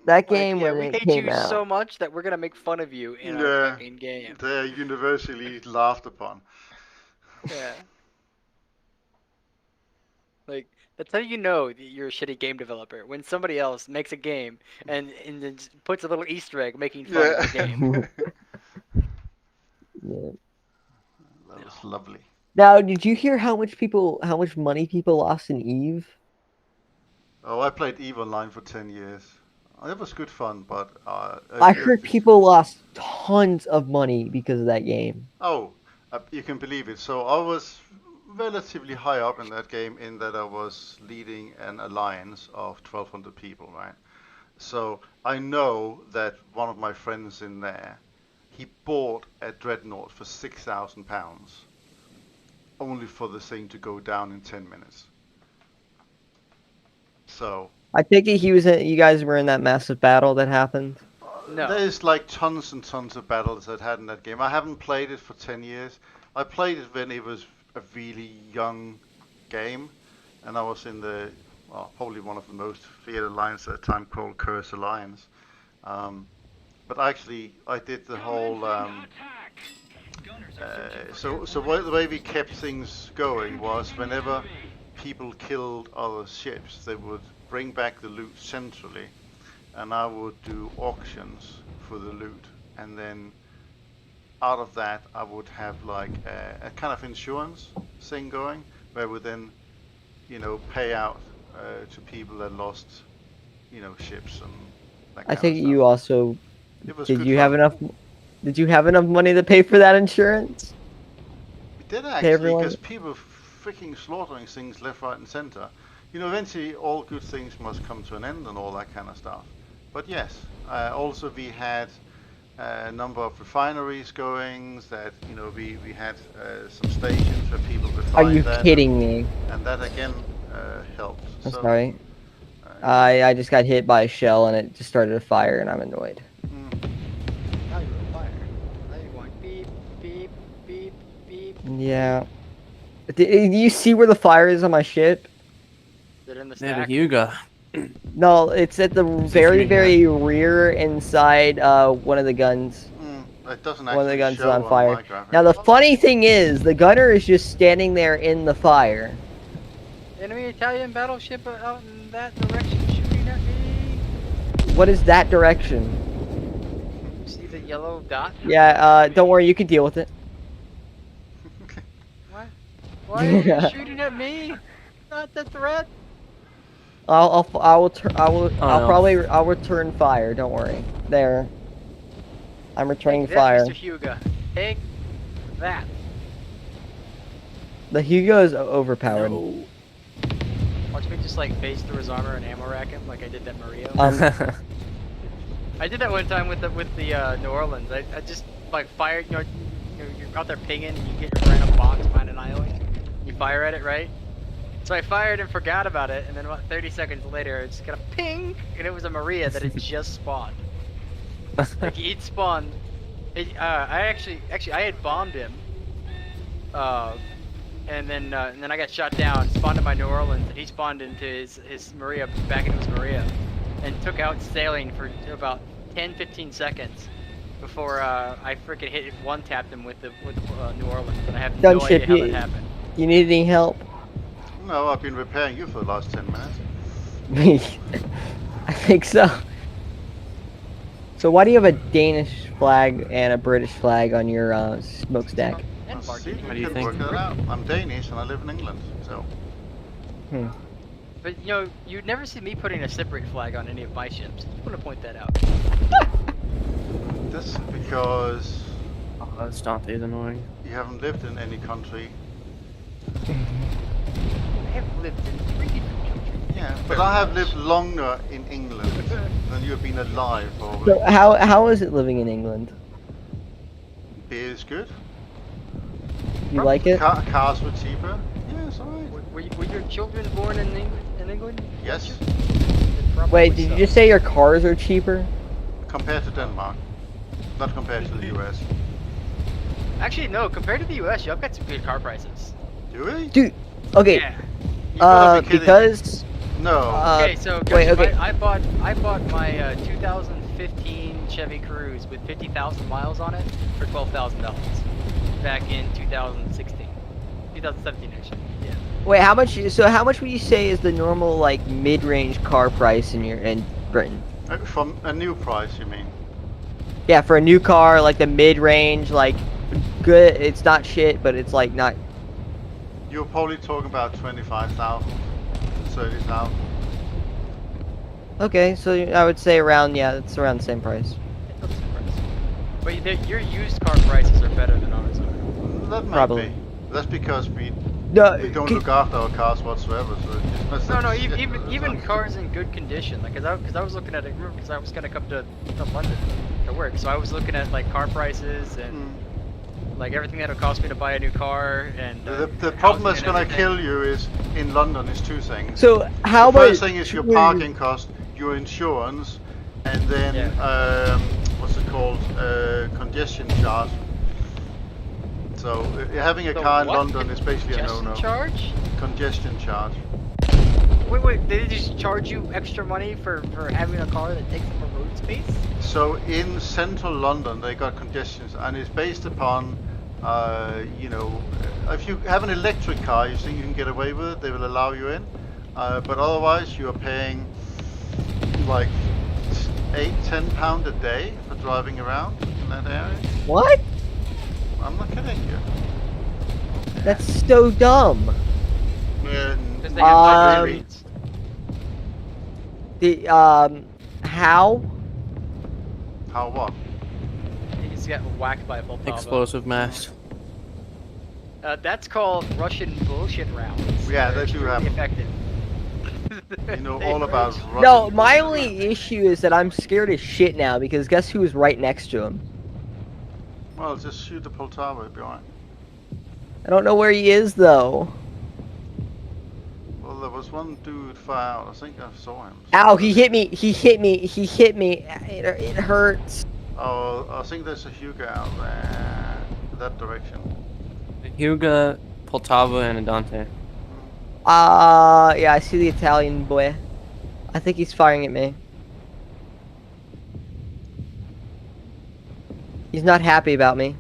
That game yeah, when we it hate came you out. so much that we're gonna make fun of you in our fucking game. They're universally laughed upon. Yeah. Like that's how you know that you're a shitty game developer when somebody else makes a game and then just puts a little Easter egg making fun of the game. Yeah. That was lovely. Now, did you hear how much money people lost in Eve? Oh, I played EVE Online for 10 years. It was good fun, but I heard people lost tons of money because of that game. Oh, you can believe it. So I was relatively high up in that game in that I was leading an alliance of 1,200 people, right? So I know that one of my friends in there, he bought a dreadnought for £6,000, only for the thing to go down in 10 minutes. So I think you guys were in that massive battle that happened. No. There's like tons and tons of battles I've had in that game. I haven't played it for 10 years. I played it when it was a really young game, and I was in probably one of the most feared alliances at the time called Curse Alliance. But actually, I did the whole. So the way we kept things going was whenever people killed other ships, they would bring back the loot centrally, and I would do auctions for the loot, and then out of that I would have like a kind of insurance thing going, where we then, pay out to people that lost, ships and that kind I think of you stuff. also It was did. good You fun. have enough? Did you have enough money to pay for that insurance? We did actually, everyone- because people freaking slaughtering things left, right, and center. eventually all good things must come to an end and all that kind of stuff. But yes, also we had a number of refineries going. That we had some stations where people could Are find you that. kidding me? And that again helped. I'm So, sorry. I just got hit by a shell and it just started a fire and I'm annoyed. Now you're on fire. Now you're going beep, beep, beep, beep. Yeah. Do you see where the fire is on my ship? Is it in the They have a stack? Hyuga. No, it's at the very rear inside one of the guns. it doesn't One of the actually guns is show on my fire. graphic. Now the funny thing is, the gunner is just standing there in the fire. Enemy Italian battleship out in that direction shooting at me. What is that direction? See the yellow dot? Yeah, don't worry, you can deal with it. What? Why are you shooting at me? Not the threat. I'll probably return fire. Don't worry. There. I'm returning Take fire. that, Mr. Hyuga. Take that. The Hugo is overpowered. No. Watch me just like phase through his armor and ammo rack him like I did that Mario. I did that one time with the New Orleans. I just like fired. You're out there pinging and you get your random box behind an island. You fire at it, right? So I fired and forgot about it, and then about 30 seconds later, it just got a ping, and it was a Maria that had just spawned. Like he'd spawned. I had bombed him. And then I got shot down, spawned in my New Orleans, and he spawned into his Maria, back into his Maria, and took out sailing for about 10-15 seconds before I freaking hit one-tapped him with the New Orleans, and I have no idea how that happened. You need any help? No, I've been repairing you for the last 10 minutes. I think so. So why do you have a Danish flag and a British flag on your smokestack? And See, What do you you can think? work that out. I'm Danish and I live in England, so. But you'd never see me putting a separate flag on any of my ships. I just want to point that out. This is because Oh, that's Dante's annoying. you haven't lived in any country. I have lived in 3 different countries. Yeah, but I have lived longer in England than you have been alive, probably. So how is it living in England? Beer is good. You like it? Cars were cheaper. Yes, alright. Were your children born in England? Yes, Then probably Wait, did you so. just say your cars are cheaper? compared to Denmark. Not compared to the US. Actually, no. Compared to the U.S., y'all got some good car prices. Do we? Dude, okay, You Yeah. gotta be kidding me. because No. Okay, so wait, guys, okay. I bought my 2015 Chevy Cruze with 50,000 miles on it for $12,000 back in 2016, 2017 actually. Yeah. Wait, how much? So how much would you say is the normal like mid-range car price in Britain? From a new price, you mean? Yeah, for a new car, like the mid-range, like good. It's not shit, but it's like not. You're probably talking about 25,000, 30,000. Okay, so I would say around it's around the same price. That's the price. But your used car prices are better than ours are. That might Probably. be. That's because we No, don't look after our cars whatsoever. So No, even cars in good condition. Like, cause I was looking at it because I was gonna come to London to work, so I was looking at like car prices and like everything that would cost me to buy a new car and The problem that's housing and gonna everything. kill you is in London is two things. So how The much? first thing is your parking cost, your insurance, and then what's it called? Congestion charge. So having a The car in what? London is basically a Congestion no-no. charge? Congestion charge. Wait, they just charge you extra money for having a car that takes up a road space? So in central London they got congestions, and it's based upon, if you have an electric car, you think you can get away with it, they will allow you in. But otherwise, you are paying like £8-10 a day for driving around in that area. What? I'm not kidding you. That's so dumb. Because they have Um, streets. The how? How what? You just get whacked by a Voltava. Explosive mass. That's called Russian bullshit rounds. Yeah, They're they do extremely have- effective. You know all about Russian. No, my only issue is that I'm scared as shit now because guess who was right next to him? Well, just shoot the Poltava, it'll be alright. I don't know where he is though. Well, there was one dude far out. I think I saw him. Ow, he hit me. He hit me. He hit me. It hurts. Oh, I think there's a Hugo out there. That direction. Hugo, Poltava, and Adante. Yeah, I see the Italian boy. I think he's firing at me. He's not happy about me.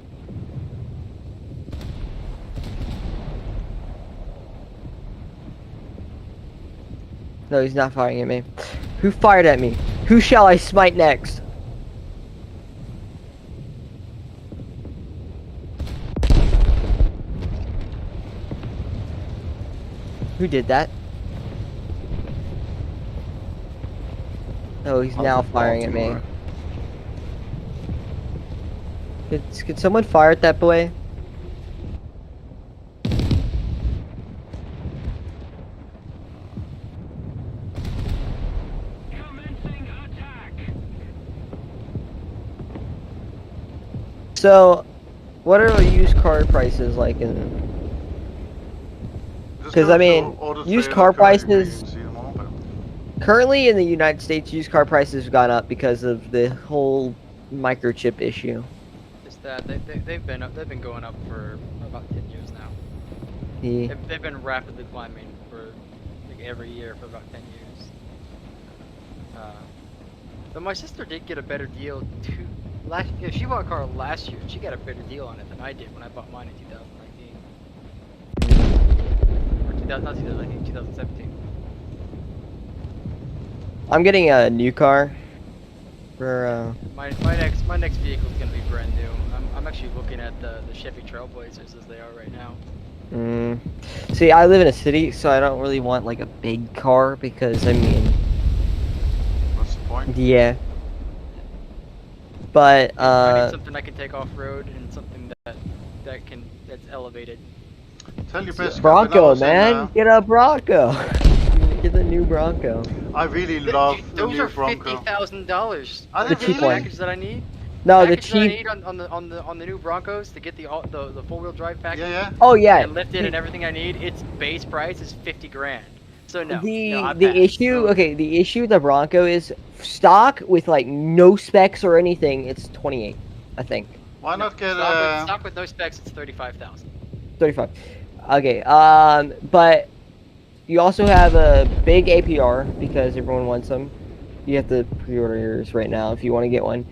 No, he's not firing at me. Who fired at me? Who shall I smite next? Who did that? Oh, he's now firing at me. Could someone fire at that boy? So, what are used car prices like in? Because I mean, used car prices currently in the United States, used car prices have gone up because of the whole microchip issue. It's that they've been going up for about 10 years now. Yeah. They've been rapidly climbing for like every year for about 10 years. But my sister did get a better deal too. If she bought a car last year, she got a better deal on it than I did when I bought mine in 2019. Or 2017. I'm getting a new car. For my next vehicle is gonna be brand new. I'm actually looking at the Chevy Trailblazers as they are right now. See, I live in a city, so I don't really want like a big car because I mean, what's the point? yeah. But I need something I can take off road and something that's elevated. Tell your best Bronco, man, get a Bronco. Get the new Bronco. I really love the new Bronco. Those are $50,000. The cheap one. Package that I need. No, the package that I cheap. need on the new Broncos to get the 4-wheel drive package. Yeah. Oh yeah. And lifted and everything I need. Its base price is $50,000. So no. The issue, okay, the issue with the Bronco is stock with like no specs or anything. It's 28, I think. Why not get stock with no specs? It's 35,000. 35. Okay. But you also have a big APR because everyone wants them. You have to pre-order yours right now if you want to get one.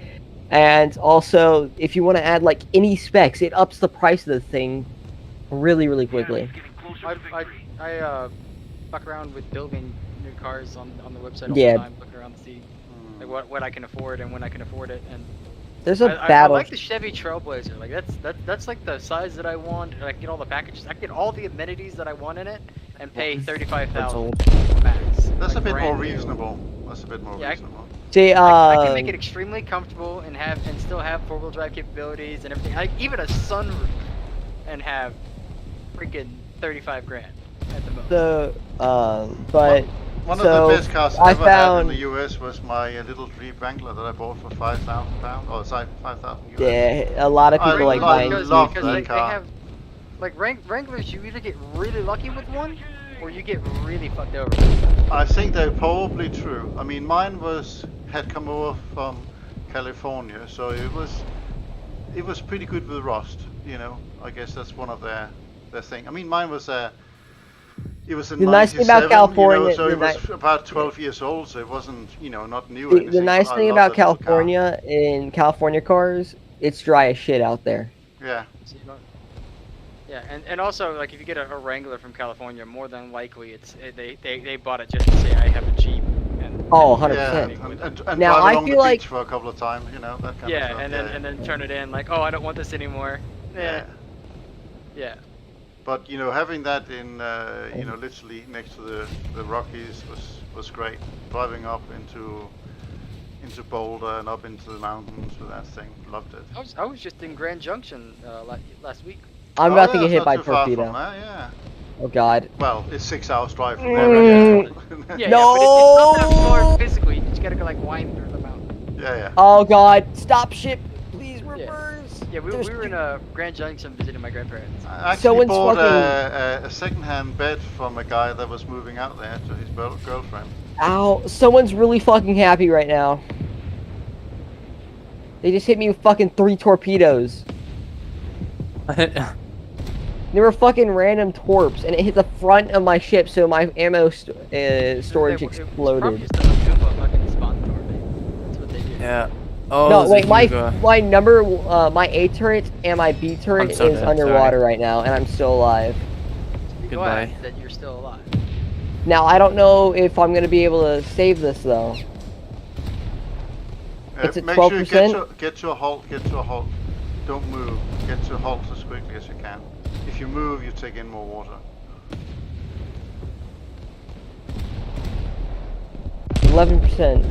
And also, if you want to add like any specs, it ups the price of the thing really quickly. I fuck around with building new cars on the website all the time, looking around to see like what I can afford and when I can afford it. And there's a I like the Chevy Trailblazer. Like that's like the size that I want. I can get all the packages. I can get all the amenities that I want in it and pay $35,000 max. That's like a bit more new. reasonable. That's a bit more reasonable. See, I can make it extremely comfortable and still have 4-wheel drive capabilities and everything. Even a sunroof and have freaking $35,000 at the most. So, but one so of the best cars I ever had in the US was my little Jeep Wrangler that I bought for £5,000 or $5,000 US. Yeah, a lot of people like buying because that they car. have like Wranglers. You either get really lucky with one, or you get really fucked over. I think they're probably true. I mean, mine had come over from California, so it was pretty good with rust. You know, I guess that's one of their thing. I mean, mine was it was in the nice thing 97, about California, you know, so it was about 12 years old, so it wasn't, you know, not new. Or anything, the nice thing about California, in California cars, it's dry as shit out there. Yeah. Yeah, and also like if you get a Wrangler from California, more than likely they bought it just to say I have a Jeep. And 100%. Yeah, and now drive I along feel the like beach for a couple of times, you know, that kind of stuff. And then turn it in like, oh, I don't want this anymore. Yeah. But you know, having that in you know, literally next to the Rockies was great. Driving up into Boulder and up into the mountains with that thing, loved it. I was just in Grand Junction last week. I'm about to get hit not by too far torpedo. from there, yeah. Oh god. Well, it's 6 hours drive from Mm. there. Yeah, No! yeah, but it's not that far physically. You just gotta go like wind through the mountain. Yeah. Oh god. Stop ship. Please reverse. Yeah, we were in Grand Junction visiting my grandparents. I actually Someone's bought fucking- a second-hand bed from a guy that was moving out there to his girlfriend. Ow. Someone's really fucking happy right now. They just hit me with fucking 3 torpedoes. They were fucking random torps, and it hit the front of my ship, so my ammo storage exploded. It's probably just a Goomba fucking spawn torpedo. That's what they do. Yeah. Oh, No, there's a wait, huge, my number, my A turret and my B turret I'm so is dead, underwater sorry. right now, and I'm still alive. Be Goodbye. glad that you're still alive. Now, I don't know if I'm gonna be able to save this, though. It's at Make sure you 12%? get to a halt. Don't move. Get to a halt as quickly as you can. If you move, you take in more water. 11%.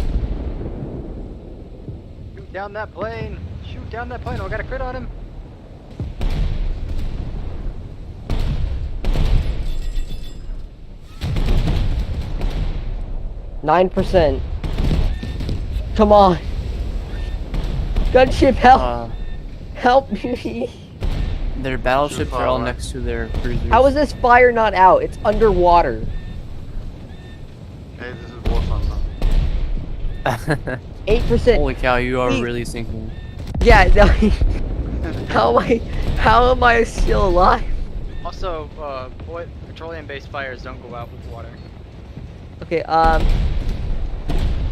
Shoot down that plane! Shoot down that plane! Oh, I got a crit on him! 9%. Come on. Gunship, help! Help me! Their battleships are all Fire. next to their cruisers. How is this fire not out? It's underwater. Hey, this is water now. 8%. Holy cow, you are Wait. really sinking. Yeah, no, how am I still alive? Also, petroleum-based fires don't go out with water. Okay,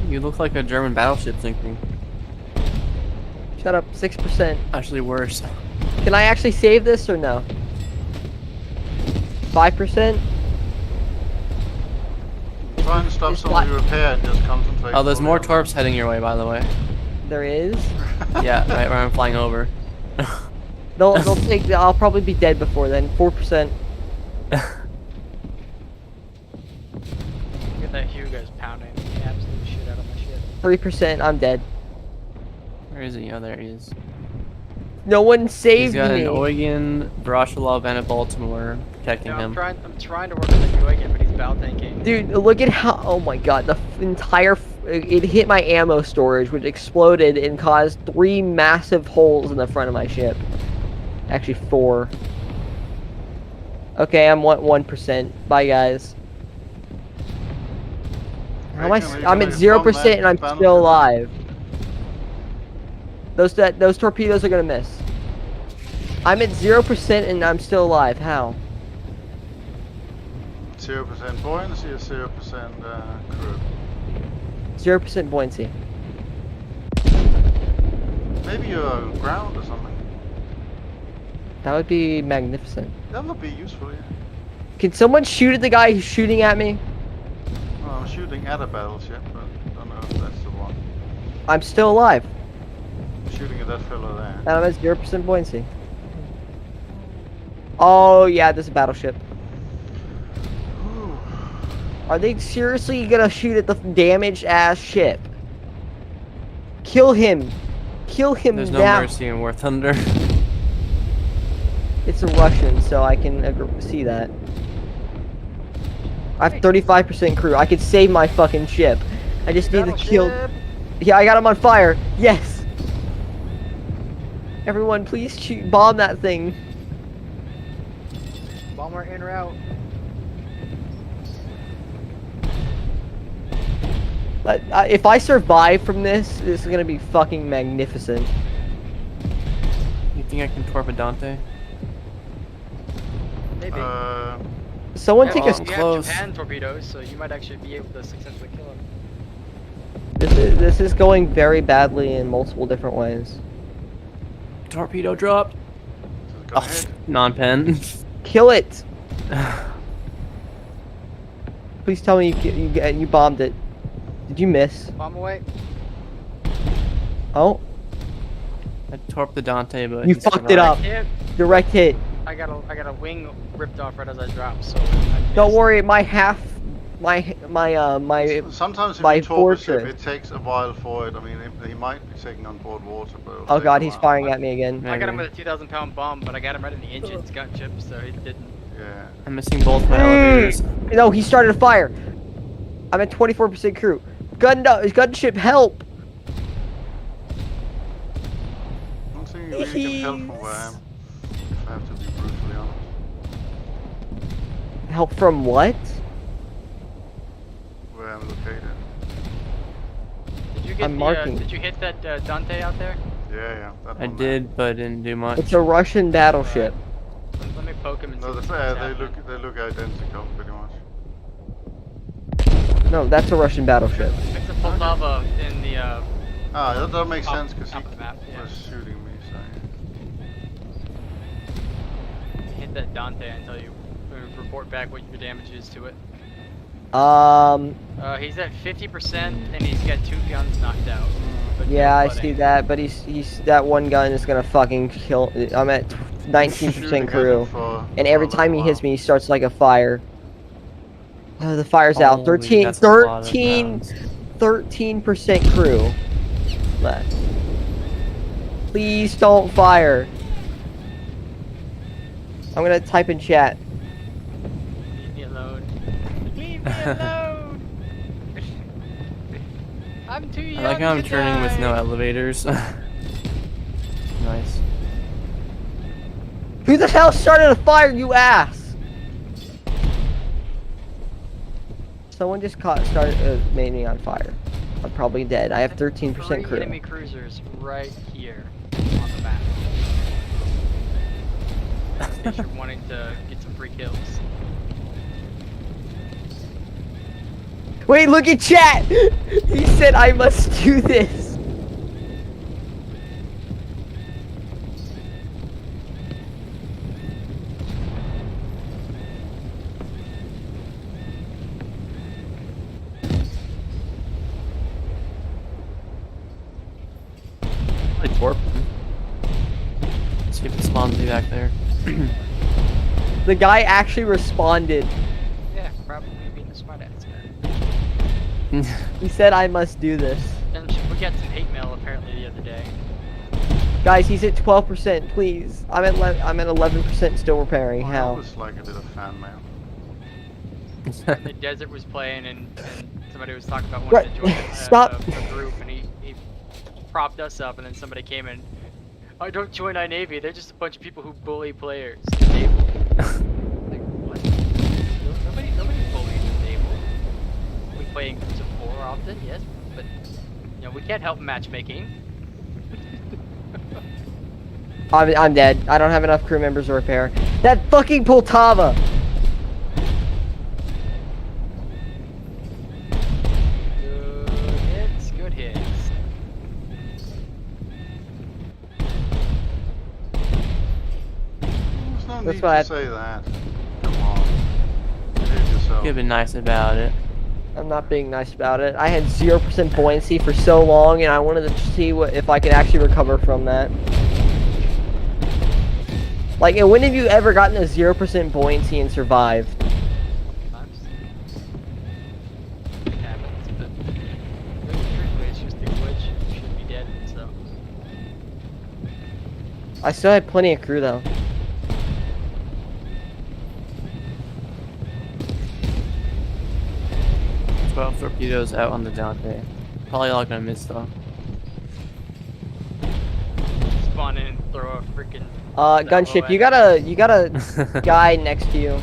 You look like a German battleship sinking. shut up, 6%. Actually worse. Can I actually save this or no? 5%? Try and stop It's some not- of your repair and just concentrate. Oh, there's fully more on it. torps heading your way, by the way. There is? Yeah, right where I'm flying over. They'll take, I'll probably be dead before then, 4%. Look at that Hugo's pounding the absolute shit out of my shit. 3%, I'm dead. Where is he? Oh, there he is. No one He's saved got me. an Eugen, Brashalov, and a Baltimore protecting No, I'm him. trying to work on the Eugen, but he's bow tanking. Dude, look at how, oh my god, the entire, it hit my ammo storage, which exploded and caused 3 massive holes in the front of my ship. Actually, 4. Okay, I'm 1%. Bye, guys. How am I, Reckon, are you I'm gonna at 0% bomb that and I'm battleship? still alive. Those torpedoes are gonna miss. I'm at 0% and I'm still alive. How? 0% buoyancy or 0% crew. 0% buoyancy. Maybe you're ground or something. That would be magnificent. That would be useful, yeah. Can someone shoot at the guy who's shooting at me? Well, I'm shooting at a battleship, but I don't know if that's the one. I'm still alive. I'm shooting at that fellow there. And I'm at 0% buoyancy. Oh yeah, there's a battleship. Whew. Are they seriously gonna shoot at the damaged ass ship? Kill him! Kill him There's no now! mercy in War Thunder. It's a Russian, so I can see that. I have 35% crew. I could save my fucking ship. I just need to kill. Battleship! Yeah, I got him on fire. Yes. Everyone, please shoot, bomb that thing. Bomber in route. But if I survive from this, this is gonna be fucking magnificent. You think I can torpedante? Maybe. Someone Yeah, take well, a. you close. have Japan torpedoes, so you might actually be able to successfully kill him. This is going very badly in multiple different ways. Torpedo dropped. Just go ahead. Non-pen. Kill it. Please tell me you bombed it. Did you miss? Bomb away. Oh, I torped the Dante, but you he fucked it up. Hit. Direct hit. I got a wing ripped off right as I dropped, so. Don't worry, my Sometimes if my you torp a ship, fortress. it takes a while for it. I mean, he might be taking on board water, but it'll Oh take god, a he's while. firing at me again. I got him Maybe. with a 2,000-pound bomb, but I got him right in the engines gunship, so he didn't Yeah. I'm missing both my elevators. No, he started a fire. I'm at 24% crew. Gunship, help! I don't think you really can help from where I am. If I have to be brutally honest. Help from what? Where I'm located. Did you get I'm marking. Did you hit that Dante out there? Yeah. That I one did, but didn't do much. It's a Russian battleship. Let me poke him and see No, what's they happening. look identical pretty much. No, that's a Russian battleship. It's a Poltava in the That makes top- sense because he top of the map, yeah. was shooting me. So hit that Dante until you report back what your damage is to it. He's at 50% and he's got 2 guns knocked out. But Yeah, no I flooding. see that, but he's that one gun is gonna fucking kill. I'm at 19% crew, and every time he hits me, he starts like a fire. The fire's out. Holy, that's a lot of 13% crew left. Please don't fire. I'm gonna type in chat. Leave me alone. Leave me alone. I'm too young. I like how I'm to turning with no die. elevators. Nice. Who the hell started a fire, you ass? Someone just made me on fire. I'm probably dead. I have 13% 3 crew. enemy cruisers right here on the map. In case you're wanting to get some free kills. Wait, look at chat! He said I must do this. Like warp. See if it spawns me back there. The guy actually responded. Yeah, probably being a smart ass. He said I must do this. And we got some hate mail apparently the other day. Guys, he's at 12%, please. I'm at 11% still repairing. I How? always like a bit of fan mail. The desert was playing and somebody was talking about wanting to join Stop. a group and he propped us up and then somebody came in. I don't join iNavy, they're just a bunch of people who bully players. Enable. Like what? Nobody bullies Enable. We play in groups of 4 often, yes, but you know we can't help matchmaking. I'm dead. I don't have enough crew members to repair. That fucking Poltava! Good hits. There's no That's need why to say that. Come on. Behave yourself. You've been nice about it. I'm not being nice about it. I had 0% buoyancy for so long, and I wanted to see if I could actually recover from that. Like, and when have you ever gotten a 0% buoyancy and survived? Sometimes. It happens, but truthfully, it's just a glitch. You should be dead, so. I still had plenty of crew, though. Twelve torpedoes out on the Dante. Probably all gonna miss though. Spawn in and throw a freaking. Gunship, you got a guy next to you.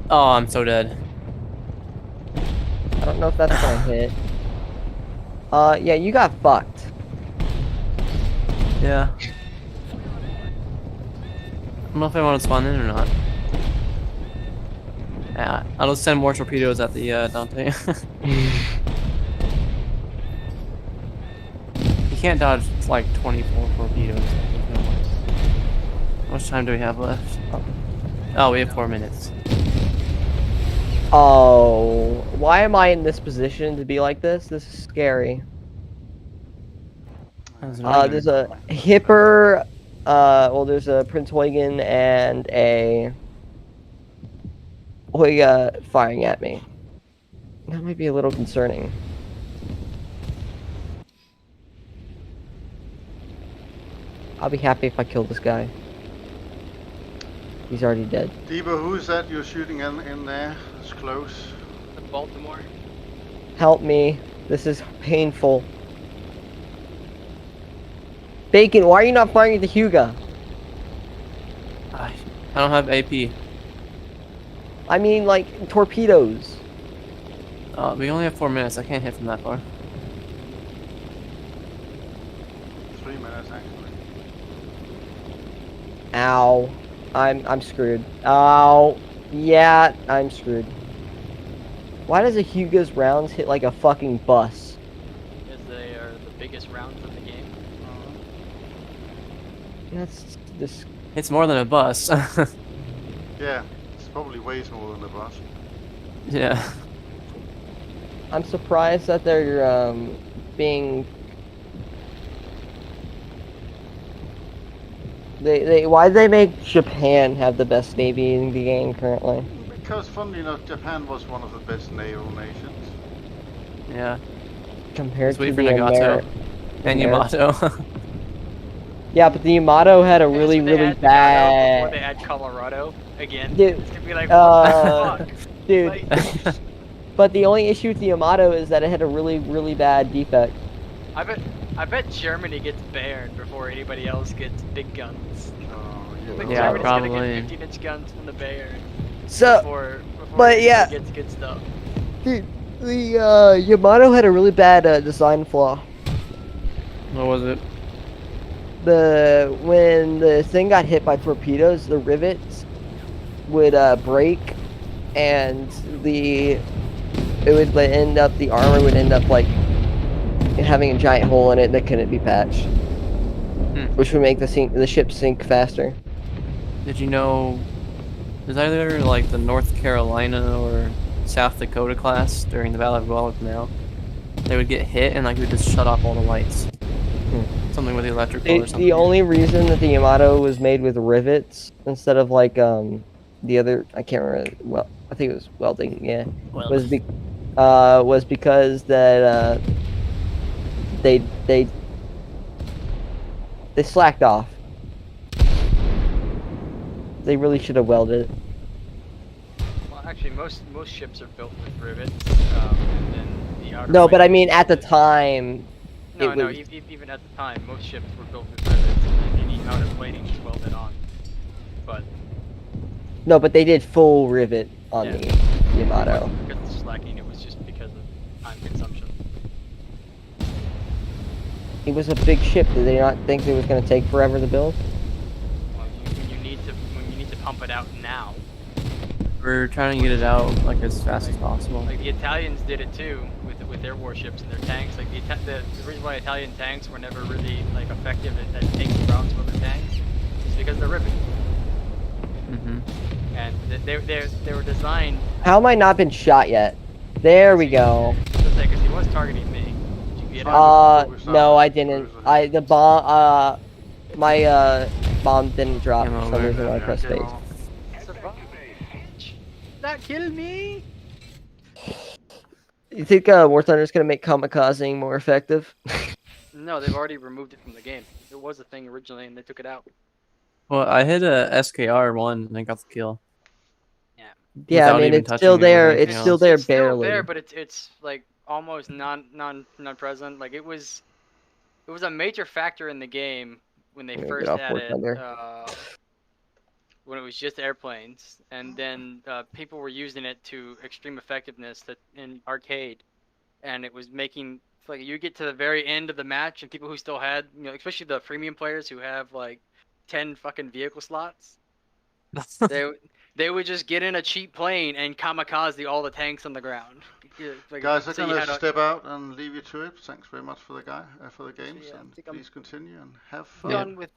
Oh, I'm so dead. I don't know if that's gonna hit. Yeah, you got fucked. Yeah. I don't know if I want to spawn in or not. Yeah, I'll send more torpedoes at the Dante. You can't dodge like 24 torpedoes. No way. How much time do we have left? Oh, we have 4 minutes. Oh, why am I in this position to be like this? This is scary. There's another There's a Hipper, well, there's a Prince Huygen and a Huyga firing at me. That might be a little concerning. I'll be happy if I kill this guy. He's already dead. Diva, who is that you're shooting in there? It's close. Baltimore. Help me. This is painful. Bacon, why are you not firing at the Huga? I don't have AP. I mean, like, torpedoes. We only have 4 minutes. I can't hit from that far. 3 minutes actually. Ow. I'm screwed. Ow. Yeah, I'm screwed. Why does a Huga's rounds hit like a fucking bus? Because they are the biggest rounds of the game. That's this. It's more than a bus. Yeah, it's probably way more than the bus. Yeah. I'm surprised that they're being. Why do they make Japan have the best navy in the game currently? Because, funnily enough, Japan was one of the best naval nations. Yeah. Compared Let's to wait for the Nagato and Yamato. Yeah, but the Yamato had a really, They really add Nagato before they bad. add Colorado again. Dude, It's gonna be like, what the fuck? Dude. Like, But the only issue with the Yamato is that it had a really, really bad defect. I bet Germany gets banned before anybody else gets big guns. Oh, Like Yeah, Germany's gonna probably. get 15-inch guns from the Bayern So, before but anybody yeah. gets good stuff. dude, the Yamato had a really bad design flaw. What was it? When the thing got hit by torpedoes, the rivets would break, and the armor would end up like having a giant hole in it that couldn't be patched, which would make the ship sink faster. Did you know there's either like the North Carolina or South Dakota class during the Battle of Guadalcanal? They would get hit and like they would just shut off all the lights. Something with the electrical or something. The only reason that the Yamato was made with rivets instead of like the other, I can't remember, well, I think it was welding, yeah, was because that they slacked off. They really should have welded it. Well, actually, most ships are built with rivets, and then the outer. No, but I plating mean at the is- time. No, it no. was- Even at the time, most ships were built with rivets, and then any outer plating was welded on. But No, but they did full rivet on Yeah. the Yamato. it wasn't because of slacking; it was just because of time consumption. It was a big ship. Did they not think it was going to take forever to build? Well, when you need to pump it out now. We're trying to get it out like as fast as possible. Like the Italians did it too with their warships and their tanks. Like the reason why Italian tanks were never really like effective at taking ground from other tanks is because they're riveted. And they were designed. How am I not been shot yet? There we go. Because he was targeting me. Did you get him? No, I didn't. My bomb didn't drop Came for some over. reason when I pressed space. Survive. Not kill me. You think War Thunder's gonna make kamikazing more effective? No, they've already removed it from the game. It was a thing originally, and they took it out. Well, I hit a SKR1 and I got the kill. Yeah, I Without mean even it's touching still it with there. anything It's still else. there It's still barely. there, but it's like almost non-present. Like it was a major factor in the game when they Let me first get off had War it. Thunder. When it was just airplanes, and then people were using it to extreme effectiveness in arcade, and it was making like you get to the very end of the match, and people who still had, especially the premium players who have like 10 fucking vehicle slots, they would just get in a cheap plane and kamikaze all the tanks on the ground. Like, Guys, I'm so you gonna had a- step out and leave you to it. Thanks very much for the games, yeah, I and think I'm please continue and have fun. done with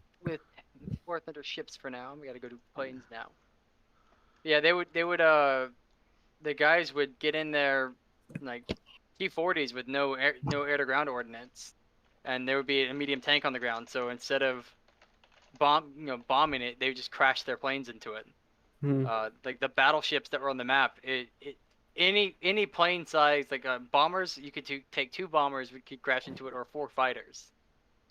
War Thunder ships for now. We gotta go do planes now. Yeah, they would the guys would get in there like T-40s with no air to ground ordnance, and there would be a medium tank on the ground. So instead of bombing it, they would just crash their planes into it. Like the battleships that were on the map, any plane size like bombers, you could take 2 bombers, we could crash into it, or 4 fighters.